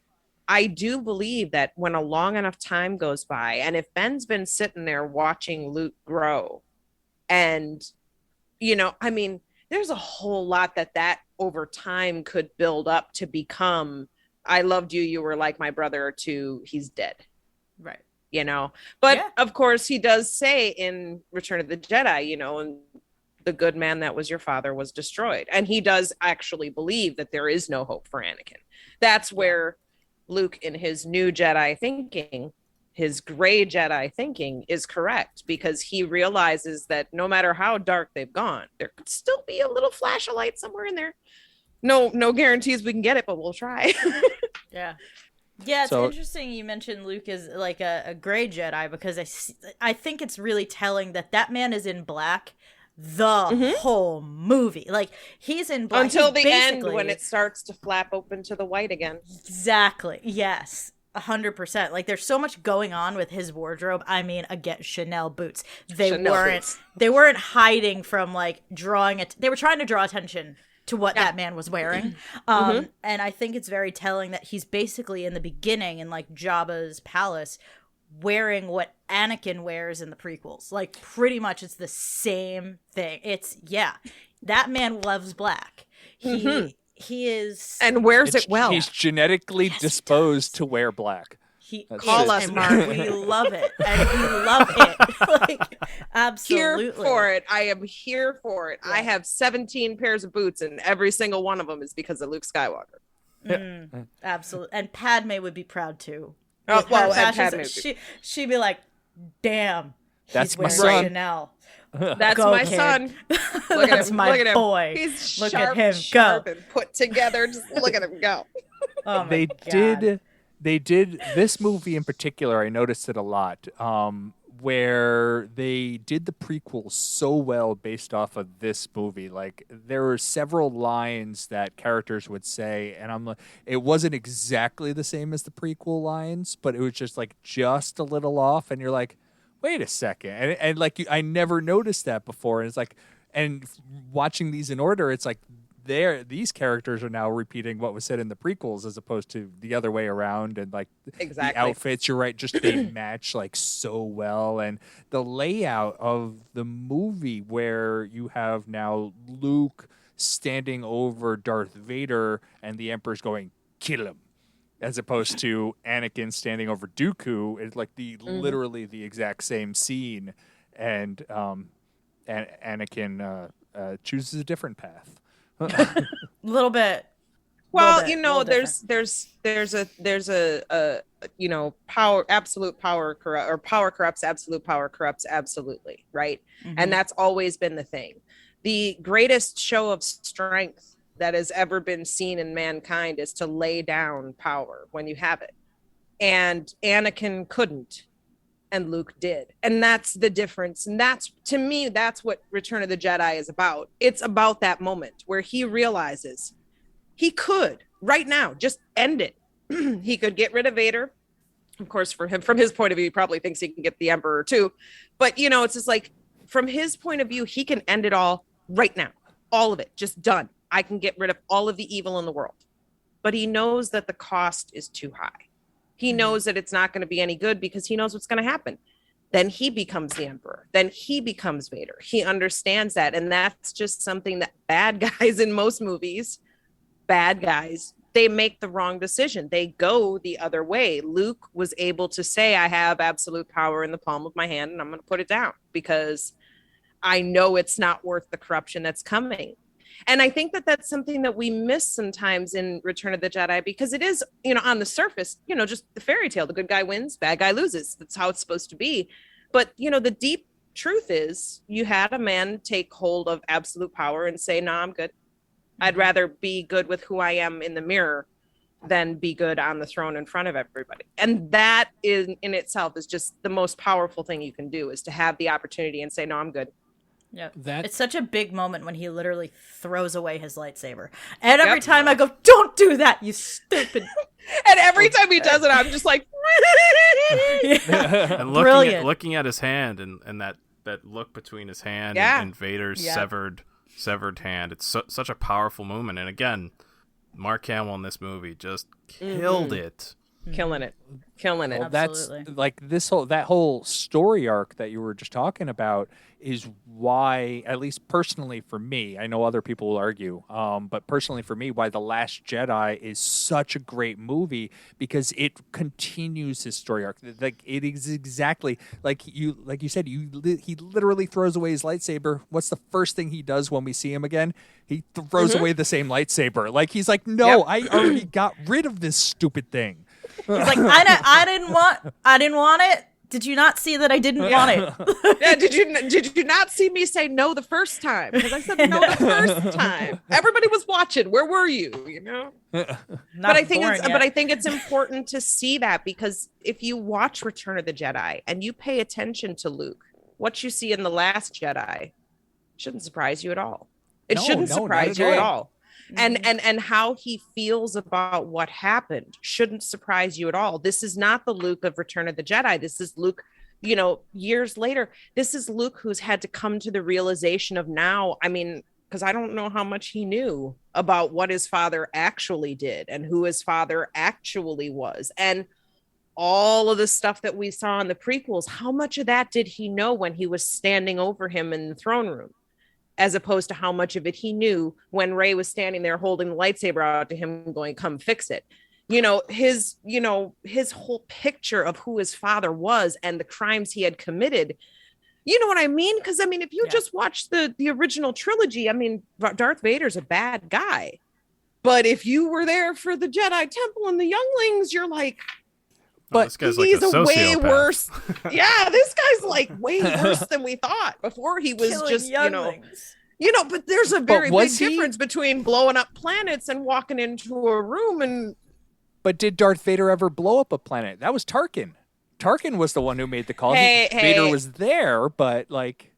I do believe that when a long enough time goes by, and if Ben's been sitting there watching Luke grow, and I mean, there's a whole lot that over time could build up to become, I loved you, you were like my brother, to he's dead, right? But of course he does say in Return of the Jedi, and the good man that was your father was destroyed. And he does actually believe that there is no hope for Anakin. That's where Luke, in his new Jedi thinking, his gray Jedi thinking, is correct, because he realizes that no matter how dark they've gone, there could still be a little flash of light somewhere in there. No guarantees we can get it, but we'll try. Yeah, it's interesting you mentioned Luke is like a gray Jedi, because I think it's really telling that man is in black the whole movie. Like, he's in black until the end, when it starts to flap open to the white again. Exactly. Yes, 100%. Like, there's so much going on with his wardrobe. I mean, again, Chanel boots. They weren't hiding from like drawing it. They were trying to draw attention to what that man was wearing. And I think it's very telling that he's basically in the beginning in like Jabba's palace wearing what Anakin wears in the prequels. Like, pretty much it's the same thing. It's, yeah, that man loves black. He is... And wears it well. He's genetically disposed to wear black. He Call us, and Mark. we love it, and we love it. Like, absolutely. Here for it. I am here for it. Yeah. I have 17 pairs of boots, and every single one of them is because of Luke Skywalker. Absolutely. And Padme would be proud too. Oh, With her well, and fashion Padme sense, would she'd be like, "Damn, That's he's my wearing son." Chanel." That's Go, my kid. son. Look That's at him. my Look at him. boy. He's Look sharp, at him sharp go. and put together. Just look at him go. Oh my They God. did this movie in particular. I noticed it a lot, where they did the prequel so well based off of this movie. Like, there were several lines that characters would say, and I'm like, it wasn't exactly the same as the prequel lines, but it was just like just a little off, and you're like, wait a second, and like I never noticed that before, and it's like, and watching these in order, it's like these characters are now repeating what was said in the prequels as opposed to the other way around, and like Exactly. the outfits, you're right, just they match like so well, and the layout of the movie where you have now Luke standing over Darth Vader and the Emperor's going, kill him, as opposed to Anakin standing over Dooku. It's like literally the exact same scene, and Anakin chooses a different path. Little bit. Well, Little bit, you know, little there's a you know, power, absolute power corrupt, or power corrupts, absolute power corrupts absolutely, right? And that's always been the thing. The greatest show of strength that has ever been seen in mankind is to lay down power when you have it. And Anakin couldn't, and Luke did. And that's the difference. And that's, to me, that's what Return of the Jedi is about. It's about that moment where he realizes he could right now just end it. He could get rid of Vader. Of course, for him, from his point of view, he probably thinks he can get the Emperor too. But, you know, it's just like, from his point of view, he can end it all right now. All of it, just done. I can get rid of all of the evil in the world. But he knows that the cost is too high. He knows that it's not going to be any good because he knows what's going to happen. Then he becomes the Emperor. Then he becomes Vader. He understands that. And that's just something that bad guys in most movies, bad guys, they make the wrong decision. They go the other way. Luke was able to say, I have absolute power in the palm of my hand, and I'm going to put it down because I know it's not worth the corruption that's coming. And I think that that's something that we miss sometimes in Return of the Jedi, because it is, you know, on the surface, you know, just the fairy tale. The good guy wins, bad guy loses. That's how it's supposed to be. But, you know, the deep truth is you had a man take hold of absolute power and say, no, I'm good. I'd rather be good with who I am in the mirror than be good on the throne in front of everybody. And that in itself is just the most powerful thing you can do, is to have the opportunity and say, no, I'm good. Yeah, That- it's such a big moment when he literally throws away his lightsaber. And every time I go, don't do that, you stupid. And every time he does it, I'm just like, Yeah. And Brilliant. looking at his hand and that look between his hand Yeah. and Vader's Yeah. severed hand. It's such a powerful moment. And again, Mark Hamill in this movie just killed it. killing it. Killing it. Well, that's Absolutely. like that whole story arc that you were just talking about is why, at least personally for me, I know other people will argue, but personally for me, why The Last Jedi is such a great movie, because it continues his story arc. Like, it is exactly like you said. He literally throws away his lightsaber. What's the first thing he does when we see him again? He throws away the same lightsaber. Like, he's like, no, Yep. I already got rid of this stupid thing. He's like, I didn't want it. Did you not see that I didn't want it? Yeah, did you not see me say no the first time? Because I said no the first time. Everybody was watching. Where were you? You know. But I think it's important to see that, because if you watch Return of the Jedi and you pay attention to Luke, what you see in The Last Jedi shouldn't surprise you at all. It No, shouldn't not surprise at you at all. all. And how he feels about what happened shouldn't surprise you at all. This is not the Luke of Return of the Jedi. This is Luke, you know, years later. This is Luke who's had to come to the realization of now, I mean, because I don't know how much he knew about what his father actually did and who his father actually was. And all of the stuff that we saw in the prequels, how much of that did he know when he was standing over him in the throne room, as opposed to how much of it he knew when Rey was standing there holding the lightsaber out to him going, come fix it. His whole picture of who his father was and the crimes he had committed. You know what I mean? Because I mean, if you just watch the original trilogy, I mean, Darth Vader's a bad guy. But if you were there for the Jedi Temple and the younglings, you're like, but this guy's he's like a way sociopath. worse. Yeah, this guy's like way worse than we thought. Before he was Killing just, younglings. but there's a very big was he- difference between blowing up planets and walking into a room and But did Darth Vader ever blow up a planet? That was Tarkin. Tarkin was the one who made the call. Vader was there, but like,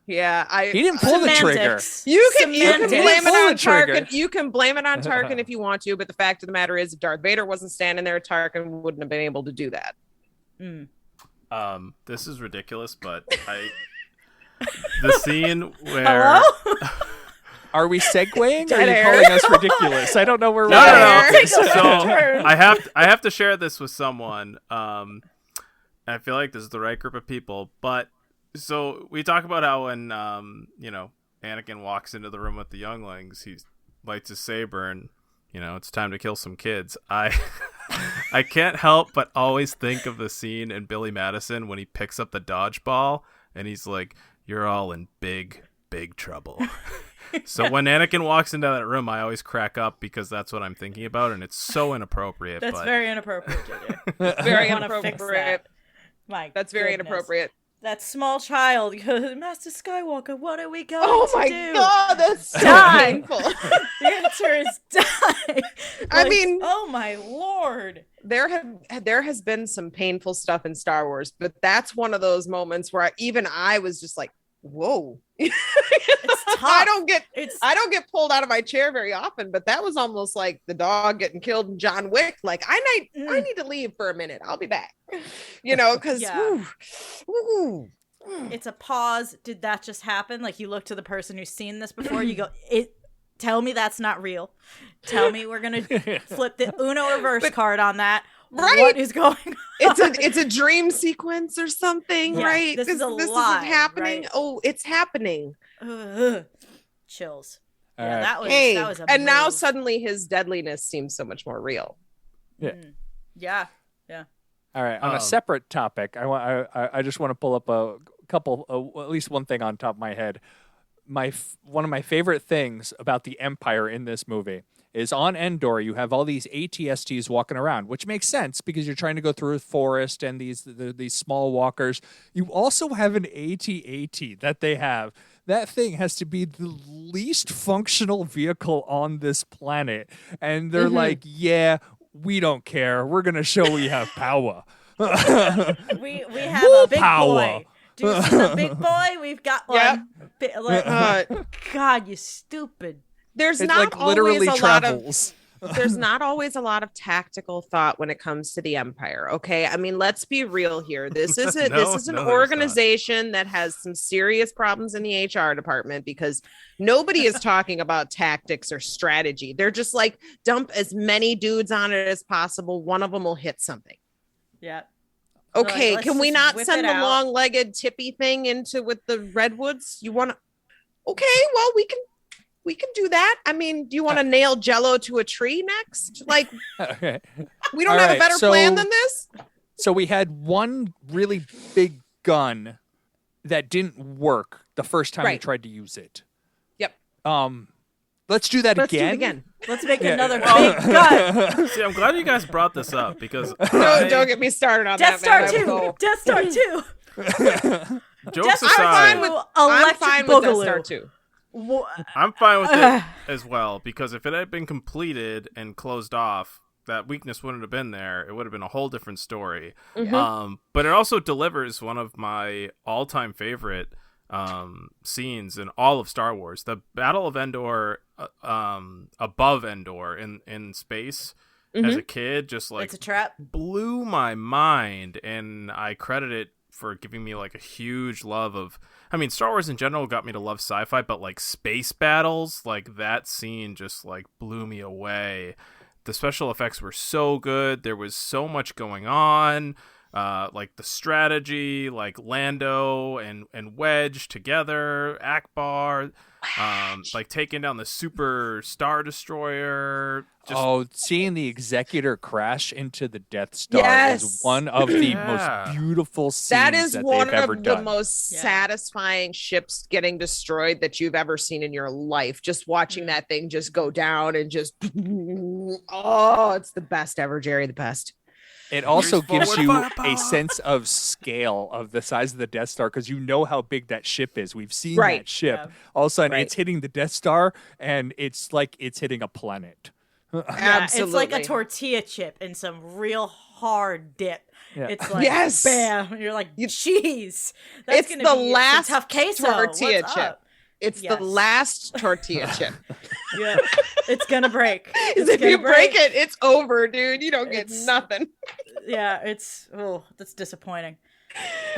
he didn't pull the trigger. You can blame Semantics. it on Pull the trigger. Tarkin. You can blame it on Tarkin if you want to, but the fact of the matter is, if Darth Vader wasn't standing there, Tarkin wouldn't have been able to do that. This is ridiculous, but the scene where Hello? Are we segueing? Or are Dead you air. calling us ridiculous? I don't know where we're no, at. no, no. Take a So turn. I have to share this with someone. I feel like this is the right group of people, but so we talk about how when Anakin walks into the room with the younglings, he lights his saber and it's time to kill some kids. I can't help but always think of the scene in Billy Madison when he picks up the dodgeball and he's like, "You're all in big trouble." So when Anakin walks into that room, I always crack up because that's what I'm thinking about, and it's so inappropriate. That's but very inappropriate, JJ. Very I wanna fix inappropriate. that. My That's very goodness. inappropriate. That small child goes, Master Skywalker, what are we going Oh to my do? god, that's so Die. painful. The answer is die. I mean- oh my lord. There has been some painful stuff in Star Wars, but that's one of those moments where I was just like, whoa. It's tough. I don't get pulled out of my chair very often, but that was almost like the dog getting killed in John Wick. Like I need to leave for a minute. I'll be back. Because Yeah. It's a pause. Did that just happen? Like you look to the person who's seen this before, you go, tell me that's not real. Tell me we're gonna flip the Uno reverse card on that. Right. What is going on? it's a dream sequence or something, Yeah, right? this is a this lie, isn't happening. right? Oh, it's happening. Ugh. Chills. All Yeah, right. that was a and now move. suddenly his deadliness seems so much more real. Yeah. All right. On a separate topic, I just want to pull up a couple, at least one thing on top of my head. One of my favorite things about the Empire in this movie is on Endor, you have all these ATSTs walking around, which makes sense because you're trying to go through a forest and these small walkers. You also have an AT-AT that they have. That thing has to be the least functional vehicle on this planet. And they're like, yeah, we don't care. We're going to show we have power. We have Woo a big power. boy. Do you see the big boy? We've got one. God, you stupid. There's It not like literally always travels. there's not always a lot of tactical thought when it comes to the Empire. Okay, I mean, let's be real here. This is an there's not. organization that has some serious problems in the HR department because nobody is talking about tactics or strategy. They're just like, dump as many dudes on it as possible. One of them will hit something. Yeah. Okay, let's can we just not whip send it the out. long-legged tippy thing into with the redwoods? You want to? Okay, well, we can do that. I mean, do you want to nail Jello to a tree next? Like, Okay. we don't All have right, a better so- plan than this. So we had one really big gun that didn't work the first time we Right. tried to use it. Yep. Let's do that Let's do again. it again. Let's make another big gun. See, I'm glad you guys brought this up because Don't get me started on Death that. Star man. 2. Death Star 2. jokes Death Star aside, 2. I'm Electric fine with Death Boogaloo. Star 2. I'm fine with it as well because if it had been completed and closed off, that weakness wouldn't have been there. It would have been a whole different story. But it also delivers one of my all-time favorite scenes in all of Star Wars: the Battle of Endor, above Endor in space. As a kid, just like It's a trap. blew my mind, and I credit it for giving me like a huge love of, I mean, Star Wars in general got me to love sci-fi, but like space battles, like that scene just like blew me away. the special effects were so good. There was so much going on. Like the strategy, like Lando and Wedge together, Akbar, like taking down the super Star Destroyer. Seeing the Executor crash into the Death Star Yes. is one of the Yeah. most beautiful scenes That is one they've ever of the done. most Yeah. satisfying ships getting destroyed that you've ever seen in your life. Just watching that thing just go down and just, oh, it's the best ever, Jerry, the best. It also Here's gives forward you firepower. a sense of scale of the size of the Death Star because you know how big that ship is. We've seen Right. that ship. Yeah. All of a sudden, Right. it's hitting the Death Star, and it's like it's hitting a planet. Yeah, Absolutely. it's like a tortilla chip in some real hard dip. Yeah. It's like Yes. bam. You're like, jeez. That's It's gonna the be some last tough queso. tortilla What's chip. up? It's Yes. the last tortilla chip. Yeah, it's gonna break. It's If gonna you break it, it's over, dude. You don't get It's- nothing. Yeah, that's disappointing.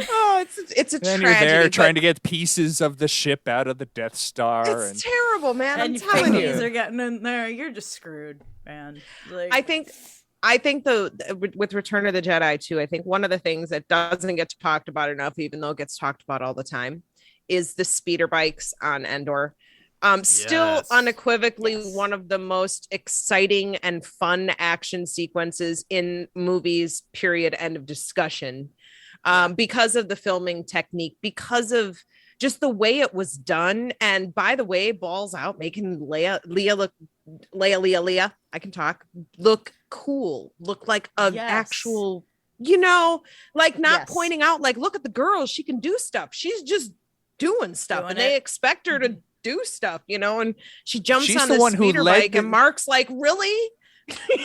Oh, it's a Then tragedy. you're there trying to but get pieces of the ship out of the Death Star. It's terrible, man. And I'm your telling piggies you. are getting in there. You're just screwed, man. Like, I think with Return of the Jedi too, I think one of the things that doesn't get talked about enough, even though it gets talked about all the time, is the speeder bikes on Endor. Still Yes. unequivocally Yes. one of the most exciting and fun action sequences in movies, period, end of discussion. Because of the filming technique, because of just the way it was done. And by the way, balls out, making Leia I can talk, look cool, look like an Yes. actual, like not Yes. pointing out, like, look at the girl, she can do stuff. She's just doing stuff, Doing and they it. expect her to do stuff, and she jumps She's on the the one who speeder led bike, the- and Mark's like, really?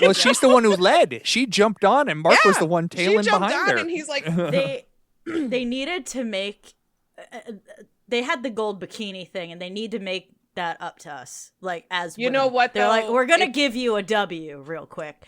Well, she's the one who led. She jumped on, and Mark was Yeah, the one She tailing jumped behind on, her. and he's like, they needed to make. They had the gold bikini thing, and they need to make that up to us, like as You know women. what, They're like, though? we're gonna If- give you a W real quick,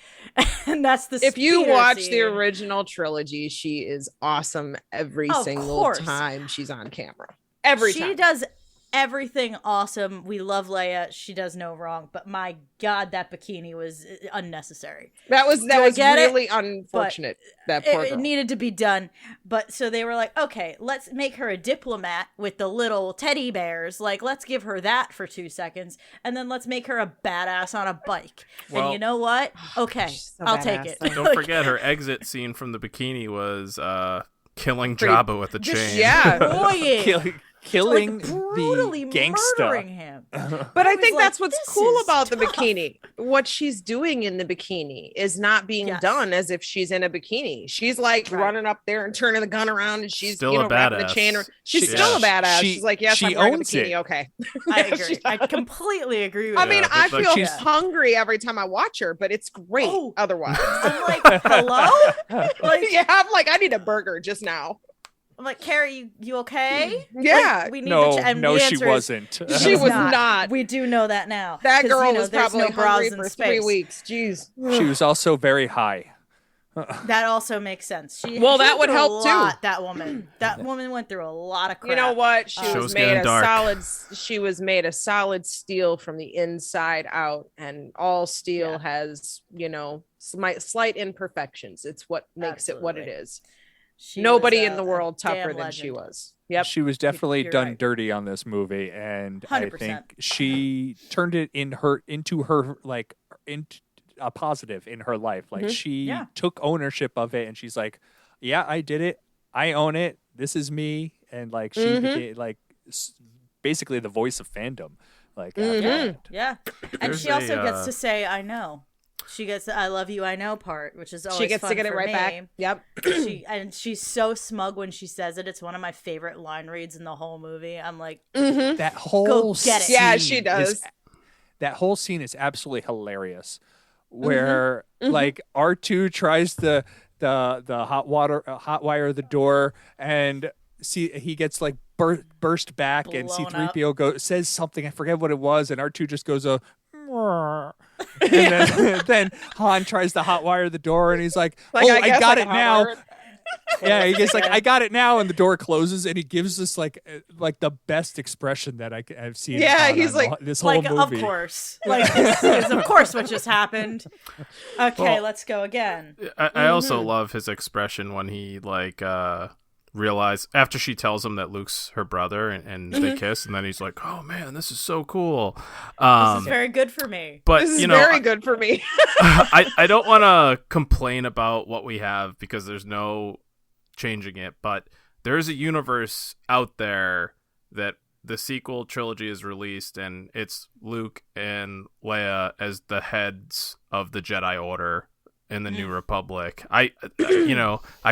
and that's the. if you speeder watch the scene. original trilogy, she is awesome every Of single course. time she's on camera. Every she time. does everything awesome. We love Leia. She does no wrong. But my God, that bikini was unnecessary. That was Do I get it? really unfortunate. That poor It girl. needed to be done. But so they were like, okay, let's make her a diplomat with the little teddy bears. Like, let's give her that for 2 seconds. And then let's make her a badass on a bike. Well- and you know what? Okay, she's so I'll take badass, it. though. Don't forget her exit scene from the bikini was killing Pretty- Jabba with a chain. yeah. Destroying. killing like, brutally the gangsta. murdering him. But I was think like, that's what's this cool is about the tough. bikini. What she's doing in the bikini is not being Yes. done as if she's in a bikini. She's like Right. running up there and turning the gun around, and she's Still a wrapping the badass. chain. She's She- still a yeah. badass. She- She's like, yes, she I'm wearing a owns bikini. it. Okay. I agree. She I does. completely agree with I you. mean, Yeah, I but, like, feel she's- hungry every time I watch her, but it's great Oh. otherwise. I'm like, hello? Like, Yeah, I'm like, I need a burger just now. I'm like, Carrie, you okay? Yeah. Like, we need No, to and no, the she answer is, wasn't. She she's was not. We do know that now. That 'Cause, girl you know, was there's probably no bras hungry in for space. 3 weeks. Jeez. She was also very high. That also makes sense. Well, she that went would through a help, too. lot, That woman. That woman went through a lot of crap. You know what? She Show's was made getting a dark. solid steel from the inside out, and all steel Yeah. has, slight imperfections. It's what makes it what it Absolutely. is. She Nobody was in the a world tougher damn than legend. she was. Yep. She was definitely You're done right. dirty on this movie, and I 100%. think she turned it into her like into a positive in her life. Like Mhm. she Yeah. took ownership of it, and she's like, "Yeah, I did it. I own it. This is me." And like she Mhm. became like basically the voice of fandom. Like Mhm. after that. Yeah. And There's she also a, gets to say, I know. She gets the I love you, I know part, which is always She gets fun to get it for right me. back. Yep. She's so smug when she says it. It's one of my favorite line reads in the whole movie. I'm like, Mhm. That whole get it. Yeah, scene she is- does. that whole scene is absolutely hilarious. Where like R2 tries the hot wire the door, and he gets like burst back, and Blown C-3PO says something, I forget what it was, and R2 just goes "Mwah." And then Han tries to hot wire the door, and he's like, Like, "Oh, I I guess got I it can hot now." wire it. close. Yeah, he gets like, I got it now, and the door closes, and he gives this like the best expression that I've seen. Yeah, on he's like- this whole Like, movie. of course. Like, this is, of course, what just happened. Okay, let's go again. I also love his expression when he like realize after she tells him that Luke's her brother and they kiss, and then he's like, "Oh man, this is so cool." This is very good for me. But This is you know, very good for me. I don't want to complain about what we have because there's no changing it, but there's a universe out there that the sequel trilogy is released, and it's Luke and Leia as the heads of the Jedi Order in the New Republic. I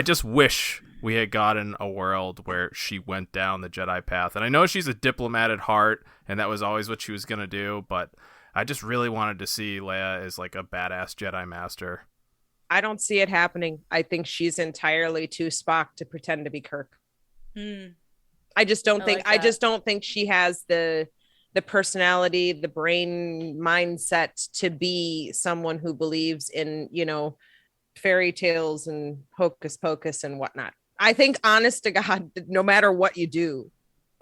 just wish we had gotten a world where she went down the Jedi path. And I know she's a diplomat at heart, and that was always what she was going to do, but I just really wanted to see Leia as like a badass Jedi Master. I don't see it happening. I think she's entirely too Spock to pretend to be Kirk. I just don't think. like I that. just don't think she has the personality, the brain mindset to be someone who believes in, fairy tales and hocus pocus and whatnot. I think, honest to God, no matter what you do,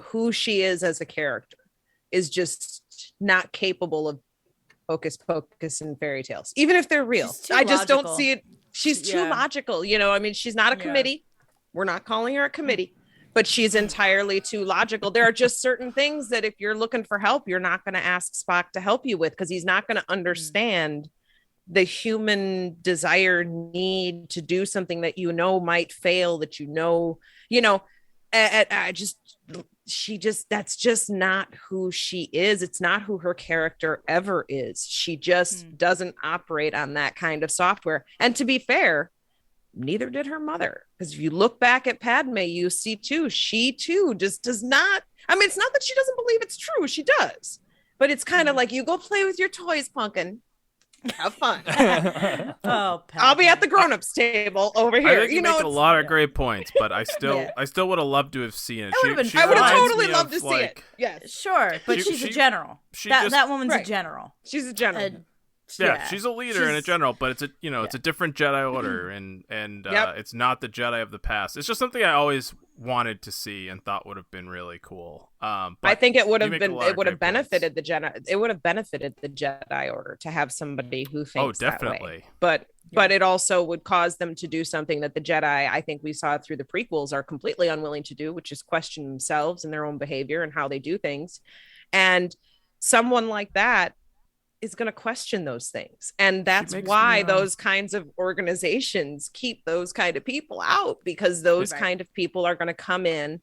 who she is as a character is just not capable of hocus pocus and fairy tales, even if they're real. She's too I just don't logical. see it. She's too Yeah. logical. She's not a Yeah. committee. We're not calling her a committee, but she's entirely too logical. There are just certain things that if you're looking for help, you're not going to ask Spock to help you with, because he's not going to understand the human desire, need to do something that might fail, that that's just not who she is. It's not who her character ever is. She just doesn't operate on that kind of software. And to be fair, neither did her mother. Because if you look back at Padme, you see too, she too just does not. I mean, it's not that she doesn't believe it's true. She does. But it's kind of like, you go play with your toys, Pumpkin. Have fun. Oh, I'll be at the grown-ups table over I here. think you make a it's- lot of great points, but I still Yeah. I still would have loved to have seen it. It would've been I would have reminds totally me loved of, to see it. like, Yes. Sure, but she's a general. That woman's a Right. general. She's a general. Yeah, she's a leader and a She's- general, but it's it's a different Jedi Order, and Yep. it's not the Jedi of the past. It's just something I always wanted to see and thought would have been really cool. But I think it would you have make a been. lot of It would have great points. benefited the Jedi. It would have benefited the Jedi Order to have somebody who thinks that way. definitely. But it also would cause them to do something that the Jedi, I think we saw through the prequels, are completely unwilling to do, which is question themselves and their own behavior and how they do things. And someone like that is going to question those things. And that's makes why me, those kinds of organizations keep those kind of people out, because those Right. kind of people are going to come in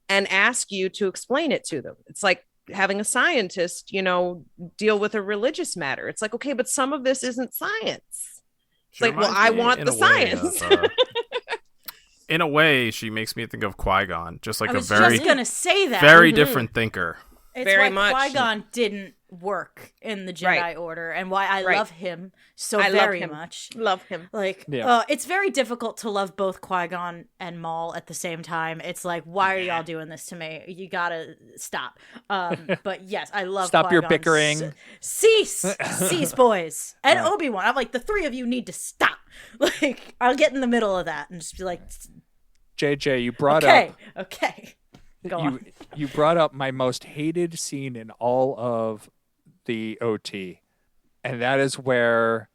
and ask you to explain it to them. It's like having a scientist, deal with a religious matter. It's like, okay, but some of this isn't science. She like, well, reminds I me want in the a way science. in a way, she makes me think of Qui-Gon, just like I a was very, just gonna say that. very different thinker. It's Very why much. Qui-Gon didn't work in the Jedi Right. Order, and why I Right. love him so I love very him. much. Love him. Like, Yeah. it's very difficult to love both Qui-Gon and Maul at the same time. It's like, why are y'all doing this to me? You gotta stop. But yes, I love Stop your Qui-Gon. bickering. Cease, boys. And Obi-Wan. I'm like, the three of you need to stop. Like, I'll get in the middle of that and just be like, JJ, you brought okay, up okay. Go on. you brought up my most hated scene in all of the OT, and that is where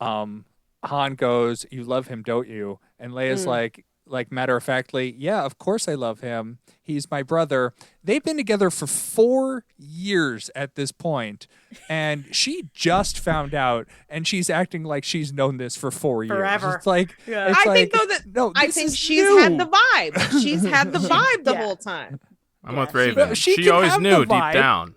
Han goes, "You love him, don't you?" And Leia's like matter of factly, "Yeah, of course I love him. He's my brother." They've been together for 4 years at this point, and she just found out, and she's acting like she's known this for 4 years. Forever. It's like, Yeah. it's I think, like, though, that no, I this think is she's new. had the vibe. She's had the vibe the Yeah. whole time. I'm Yeah, with Raven. she She can always have the knew deep vibe. down.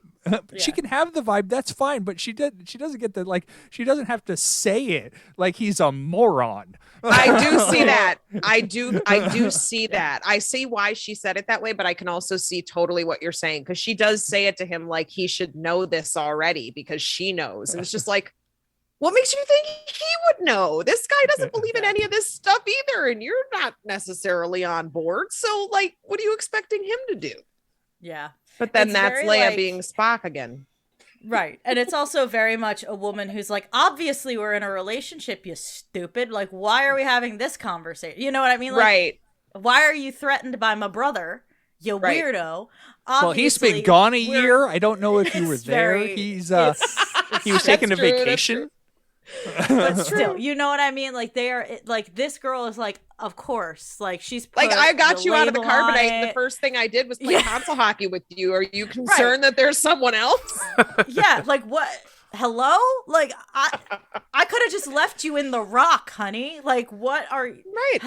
She Yeah. can have the vibe, that's fine, but she doesn't get the, like, she doesn't have to say it like he's a moron. I do see that. I do see that. I see why she said it that way, but I can also see totally what you're saying, because she does say it to him like he should know this already because she knows. And it's just like, what makes you think he would know? This guy doesn't believe in any of this stuff either, and you're not necessarily on board. So, like, what are you expecting him to do? Yeah. But then It's that's very, Leia like- being Spock again. Right. And it's also very much a woman who's like, obviously we're in a relationship, you stupid. Like, why are we having this conversation? You know what I mean? Like, Right. why are you threatened by my brother? You Right. weirdo. Well, he's been Obviously, gone a we're- year. I don't know if you were It's there. very- He was That's taking a true, that's vacation. But still, you know what I mean? Like, they are, like, this girl is like, of course. Like, she's put Like, I got the you out of the label on carbonite, and the it. first thing I did was play Yeah. console hockey with you. Are you concerned that there's someone else? Yeah, like, what? Hello? Like, I could have just left you in the rock, honey. Like, what are Right.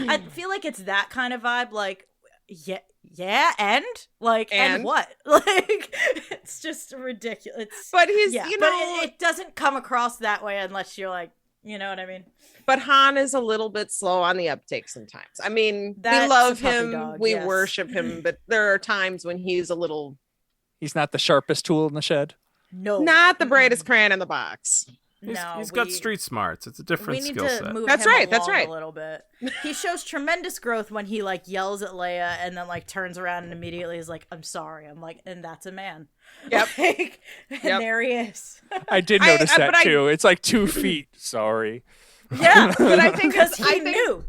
I feel like it's that kind of vibe. Like, yeah, and like, and And? what? Like, it's just ridiculous. But he's, Yeah, you but know, it doesn't come across that way unless you're like, you know what I mean? but Han is a little bit slow on the uptake sometimes. I mean, That's we love a puppy him, dog, we yes. worship him, but there are times when he's a little He's not the sharpest tool in the shed. No, not the brightest crayon in the box. He's got street smarts. It's a different We need skill to set. move That's him right, that's along right. a little bit. He shows tremendous growth when he like yells at Leia and then like turns around and immediately is like, "I'm sorry." I'm like, and that's a man. Yep. Like, and Yep. there he is. I did notice that but I- too. It's like 2 feet. Sorry. Yeah, But I think because I he think- knew.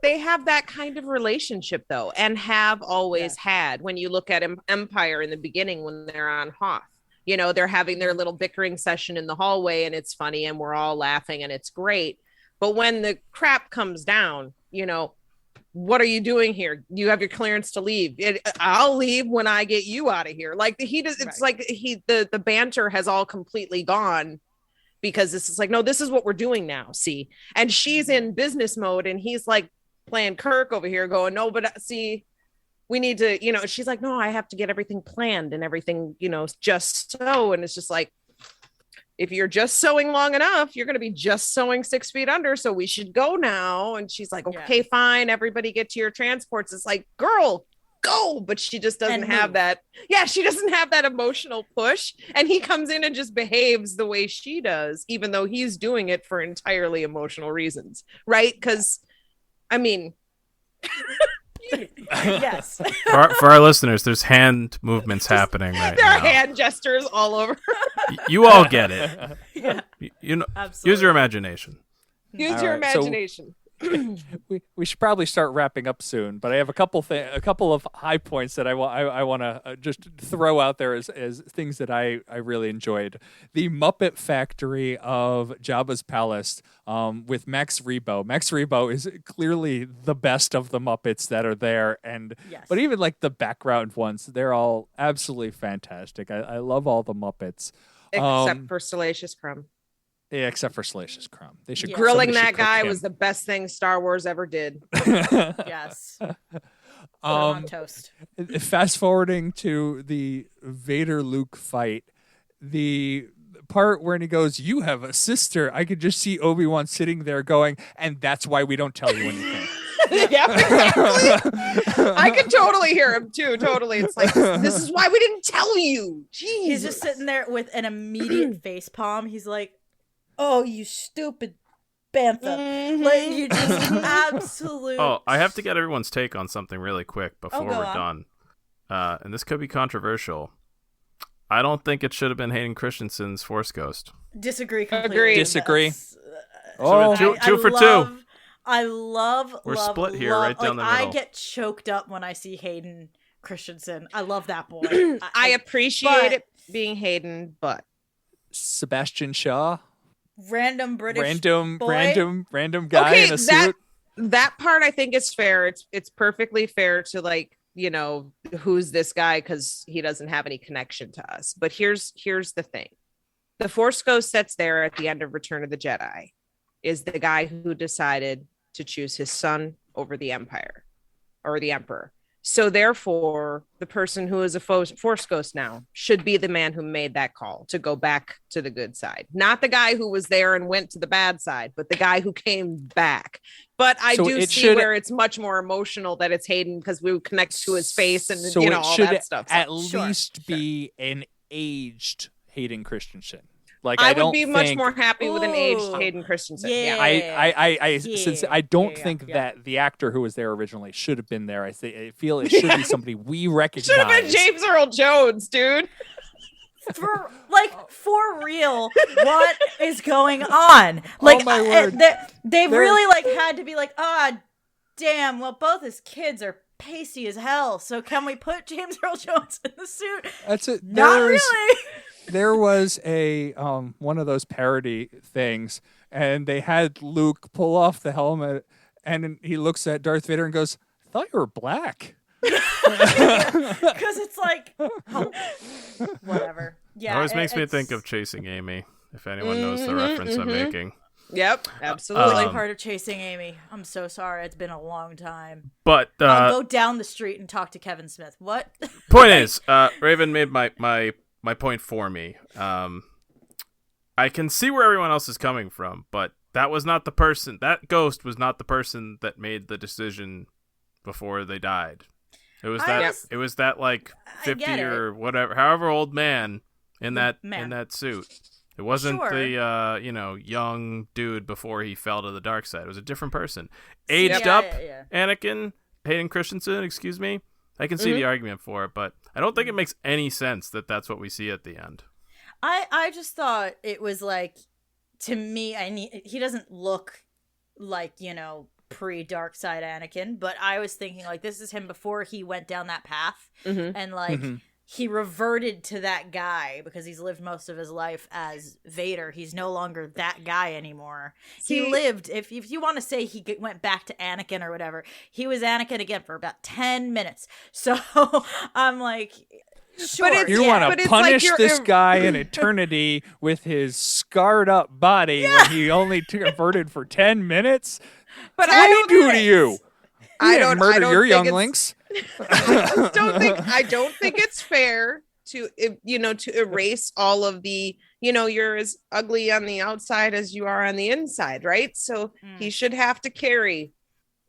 They have that kind of relationship though, and have always had. When you look at Empire in the beginning when they're on Hoth, you know, they're having their little bickering session in the hallway and it's funny and we're all laughing and it's great. But when the crap comes down, you know, what are you doing here? You have your clearance to leave. I'll leave when I get you out of here. Like he does. It's like the banter has all completely gone because this is like, no, this is what we're doing now. See, and she's in business mode and he's like playing Kirk over here going, no, but see, we need to, you know, she's like, no, I have to get everything planned and everything, you know, just so. And it's just like, if you're just sewing long enough, you're going to be just sewing 6 feet under. So we should go now. And she's like, okay, fine. Everybody get to your transports. It's like, girl, go. But she just doesn't have that. Yeah. She doesn't have that emotional push. And he comes in and just behaves the way she does, even though he's doing it for entirely emotional reasons. Right. Because I mean, Yes. For our listeners, there's hand movements happening right there now. are hand gestures all over. You all get it. Yeah. You know, Absolutely. use your imagination. Use All your right, so- imagination. we should probably start wrapping up soon, but I have a couple of high points that I want to just throw out there as things that I really enjoyed. The Muppet Factory of Jabba's Palace with Max Rebo. Max Rebo is clearly the best of the Muppets that are there, and Yes. but even like the background ones, they're all absolutely fantastic. I love all the Muppets. Except for Salacious Crumb. Yeah, except for Salacious Crumb. They should Yeah. Grilling somebody should that cook guy him. was the best thing Star Wars ever did. Yes. Put him on toast. Fast forwarding to the Vader Luke fight, the part where he goes, "You have a sister." I could just see Obi-Wan sitting there going, "And that's why we don't tell you anything." Yeah, exactly. I can totally hear him too. Totally. It's like, this is why we didn't tell you. Jeez. He's just sitting there with an immediate face palm. He's like, "Oh, you stupid bantha!" Like you just absolute. Oh, I have to get everyone's take on something really quick before go we're on. done. And this could be controversial. I don't think it should have been Hayden Christensen's Force Ghost. Disagree completely. Agreed. Disagree. That's- Oh, two for two. I love. We're love, split here, love- right down like, the middle. I get choked up when I see Hayden Christensen. I love that boy. I appreciate but- it being Hayden, but Sebastian Shaw, random British random boy. guy okay, in a suit. that part I think is fair. It's perfectly fair to, like, you know, who's this guy because he doesn't have any connection to us. But here's the thing: the Force Ghost that's there at the end of Return of the Jedi is the guy who decided to choose his son over the Empire or the Emperor. So therefore, the person who is a Force Ghost now should be the man who made that call to go back to the good side. Not the guy who was there and went to the bad side, but the guy who came back. But I So do it see should- where it's much more emotional that it's Hayden because we connect to his face and, So you know, it all should that stuff. So at Sure, least be an aged Hayden Christensen. Like I I would don't be think, much more happy with an aged Ooh. Hayden Christensen. Yeah. I since I don't Yeah, think yeah. that the actor who was there originally should have been there. I feel it should be somebody we recognize. Should have been James Earl Jones, dude. For real, what is going on? Like, my word. they really like had to be like, damn. Well, both his kids are pasty as hell. So can we put James Earl Jones in the suit? That's it. Not really. There was a one of those parody things, and they had Luke pull off the helmet, and then he looks at Darth Vader and goes, "I thought you were black." Because it's like, whatever. Yeah, It always makes me think of Chasing Amy, if anyone knows the reference I'm making. Yep, absolutely. part of Chasing Amy. I'm so sorry. It's been a long time. But I'll go down the street and talk to Kevin Smith. What? Point is, Raven made my point for me. I can see where everyone else is coming from, but that was not the person. That ghost was not the person that made the decision before they died. It was It was that like 50 or whatever, however old man in that suit. It wasn't the young dude before he fell to the dark side. It was a different person, aged up. Anakin Hayden Christensen. Excuse me. I can see the argument for it, but I don't think it makes any sense that that's what we see at the end. I just thought it was like, to me, he doesn't look like, pre-dark side Anakin, but I was thinking like this is him before he went down that path, and like he reverted to that guy because he's lived most of his life as Vader. He's no longer that guy anymore. He lived, if you want to say he went back to Anakin or whatever, he was Anakin again for about 10 minutes. So I'm like, sure. But you want to punish this guy in eternity with his scarred up body when he only converted for 10 minutes? But what did he do to you? I don't murder your younglings. I don't think it's fair to erase all of the, you're as ugly on the outside as you are on the inside, right? So he should have to carry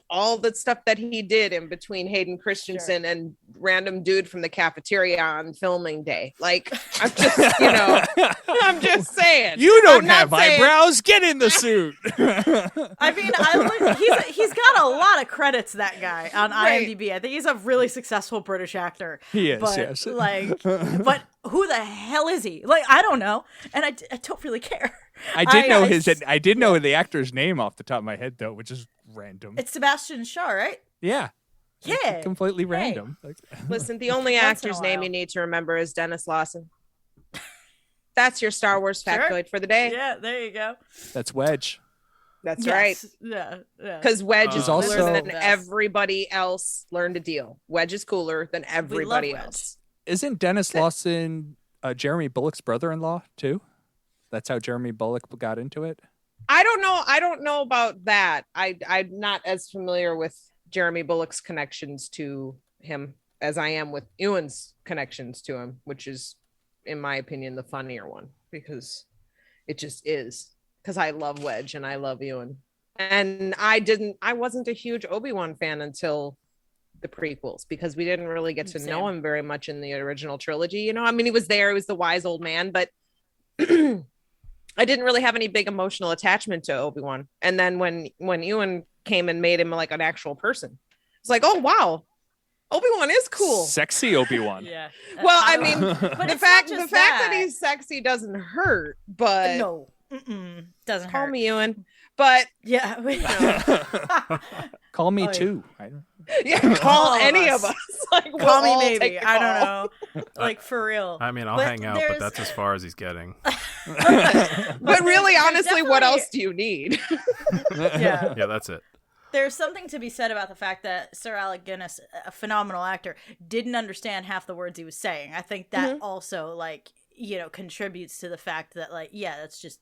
all the stuff that he did in between Hayden Christensen and random dude from the cafeteria on filming day. Like, I'm just, I'm just saying. You don't have eyebrows. Get in the suit. I mean, he's got a lot of credits, that guy, on IMDb. I think he's a really successful British actor. He is, but, yes. But who the hell is he? Like, I don't know. And I don't really care. I did know the actor's name off the top of my head, though, which is random. It's Sebastian Shaw, right? Yeah. Yeah. Completely random. Listen, the only actor's name you need to remember is Dennis Lawson. That's your Star Wars factoid for the day. Yeah, there you go. That's Wedge. That's right. Yeah. Because Wedge is also cooler than everybody else. Learn to deal. Wedge is cooler than everybody else. Isn't Dennis Lawson Jeremy Bullock's brother-in-law, too? That's how Jeremy Bullock got into it? I don't know. I don't know about that. I'm not as familiar with Jeremy Bullock's connections to him as I am with Ewan's connections to him, which is, in my opinion, the funnier one, because it just is. Because I love Wedge and I love Ewan. And I wasn't a huge Obi-Wan fan until the prequels, because we didn't really get to know him very much in the original trilogy. I mean, he was there, he was the wise old man, but I didn't really have any big emotional attachment to Obi-Wan. And then when Ewan came and made him like an actual person, it's like, oh wow, Obi-Wan is cool. Sexy Obi-Wan. Yeah. Well, I mean, but the fact that he's sexy doesn't hurt, but no, doesn't call hurt. me Ewan. But yeah, call me too. Yeah, call any of us. Like, call me maybe. I don't know. Like, for real. I mean, I'll hang out, but that's as far as he's getting. But really, honestly, what else do you need? Yeah, that's it. There's something to be said about the fact that Sir Alec Guinness, a phenomenal actor, didn't understand half the words he was saying. I think that also, contributes to the fact that, that's just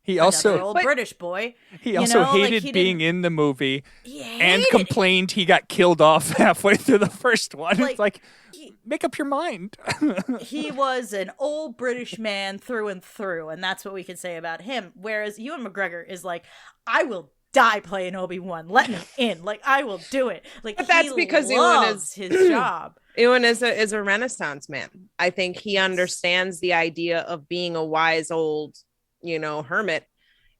he also old British boy. He also hated being in the movie and complained he got killed off halfway through the first one. It's like, make up your mind. He was an old British man through and through, and that's what we can say about him. Whereas Ewan McGregor is like, I will die playing Obi-Wan. Let me in. Like, I will do it. Like, but that's because Ewan is his job. Ewan is a Renaissance man. I think he understands the idea of being a wise old, hermit,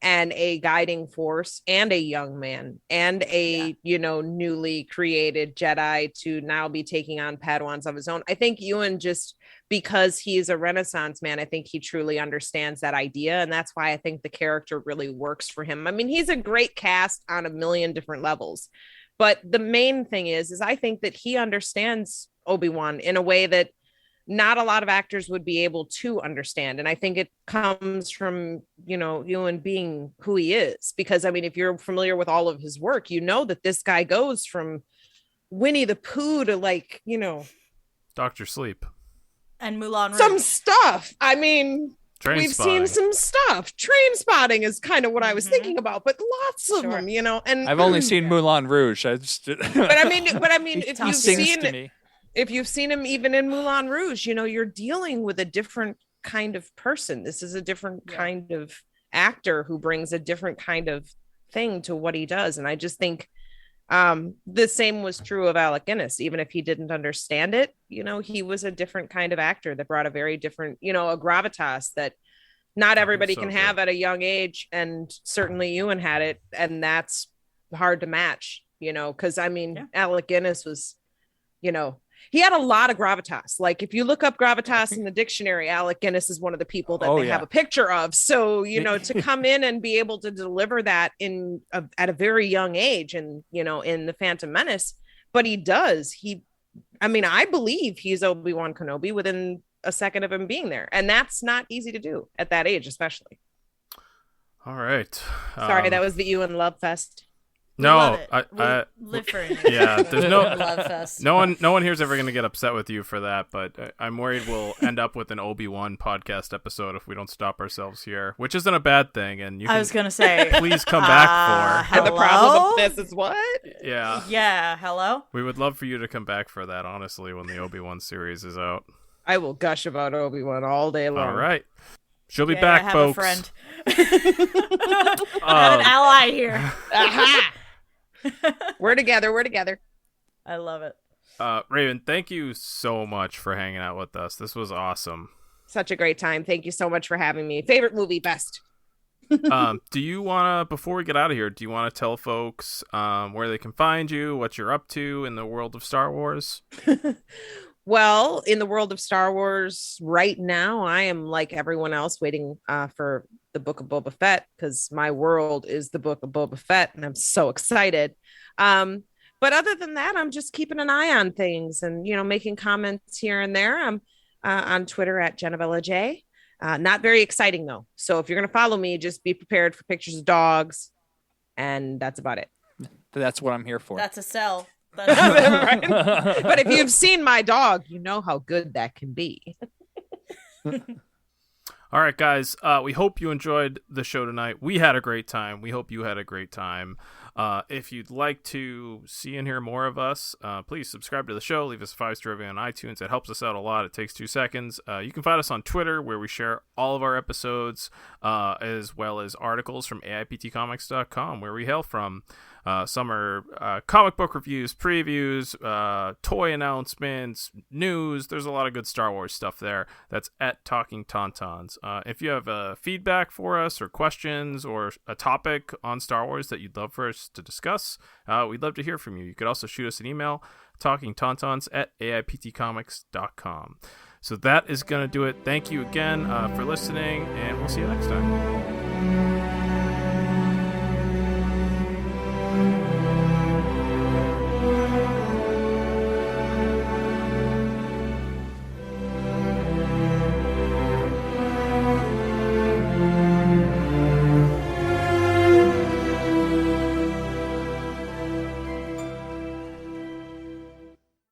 and a guiding force and a young man and a, newly created Jedi to now be taking on Padawans of his own. I think Ewan just, because he's a Renaissance man, I think he truly understands that idea. And that's why I think the character really works for him. I mean, he's a great cast on a million different levels. But the main thing is I think that he understands Obi-Wan in a way that not a lot of actors would be able to understand. And I think it comes from, Ewan being who he is. Because, I mean, if you're familiar with all of his work, you know that this guy goes from Winnie the Pooh to Dr. Sleep. And Moulin Rouge. Some stuff. I mean, we've Trainspotting. seen some stuff. Train Spotting is kind of what I was thinking about, but lots of them, and I've only seen Moulin Rouge. I just, but I mean, if you've sings to me. if you've seen him even in Moulin Rouge, you're dealing with a different kind of person. This is a different kind of actor who brings a different kind of thing to what he does. And I just think the same was true of Alec Guinness. Even if he didn't understand it, he was a different kind of actor that brought a very different, a gravitas that not everybody can have at a young age. And certainly Ewan had it. And that's hard to match, because I mean, Alec Guinness was, he had a lot of gravitas. Like if you look up gravitas in the dictionary, Alec Guinness is one of the people that they have a picture of. So, to come in and be able to deliver that at a very young age and, in the Phantom Menace, but he does, I believe he's Obi-Wan Kenobi within a second of him being there. And that's not easy to do at that age, especially. All right. Sorry, that was the Ewan Love Fest. No, we live for it. Yeah, there's Love fest. no one here's ever going to get upset with you for that, but I'm worried we'll end up with an Obi-Wan podcast episode if we don't stop ourselves here, which isn't a bad thing. And I was going to say, please come back for. And the problem with this is what? Yeah. Yeah, hello? We would love for you to come back for that, honestly, when the Obi-Wan series is out. I will gush about Obi-Wan all day long. All right. She'll be Yeah, back, I have folks. a friend. I have an ally here. Aha! We're together. I love it. Raven, thank you so much for hanging out with us. This was awesome. Such a great time. Thank you so much for having me. Favorite movie, best. Do you want to, before we get out of here, do you want to tell folks where they can find you, what you're up to in the world of Star Wars? Well, in the world of Star Wars right now, I am like everyone else waiting for the Book of Boba Fett, because my world is the Book of Boba Fett and I'm so excited. But other than that, I'm just keeping an eye on things and, making comments here and there. I'm on Twitter at Genevella J. Not very exciting though. So if you're going to follow me, just be prepared for pictures of dogs. And that's about it. That's what I'm here for. That's a sell. Right? But if you've seen my dog, you know how good that can be. All right, guys. We hope you enjoyed the show tonight. We had a great time. We hope you had a great time. If you'd like to see and hear more of us, please subscribe to the show. Leave us a 5-star review on iTunes. It helps us out a lot. It takes 2 seconds. You can find us on Twitter, where we share all of our episodes, as well as articles from AIPTcomics.com, where we hail from. Some are comic book reviews, previews, toy announcements, news. There's a lot of good Star Wars stuff there. That's at Talkin Tauntauns. If you have feedback for us or questions or a topic on Star Wars that you'd love for us to discuss, we'd love to hear from you. You could also shoot us an email, talkintauntauns@aiptcomics.com. So that is going to do it. Thank you again for listening, and we'll see you next time.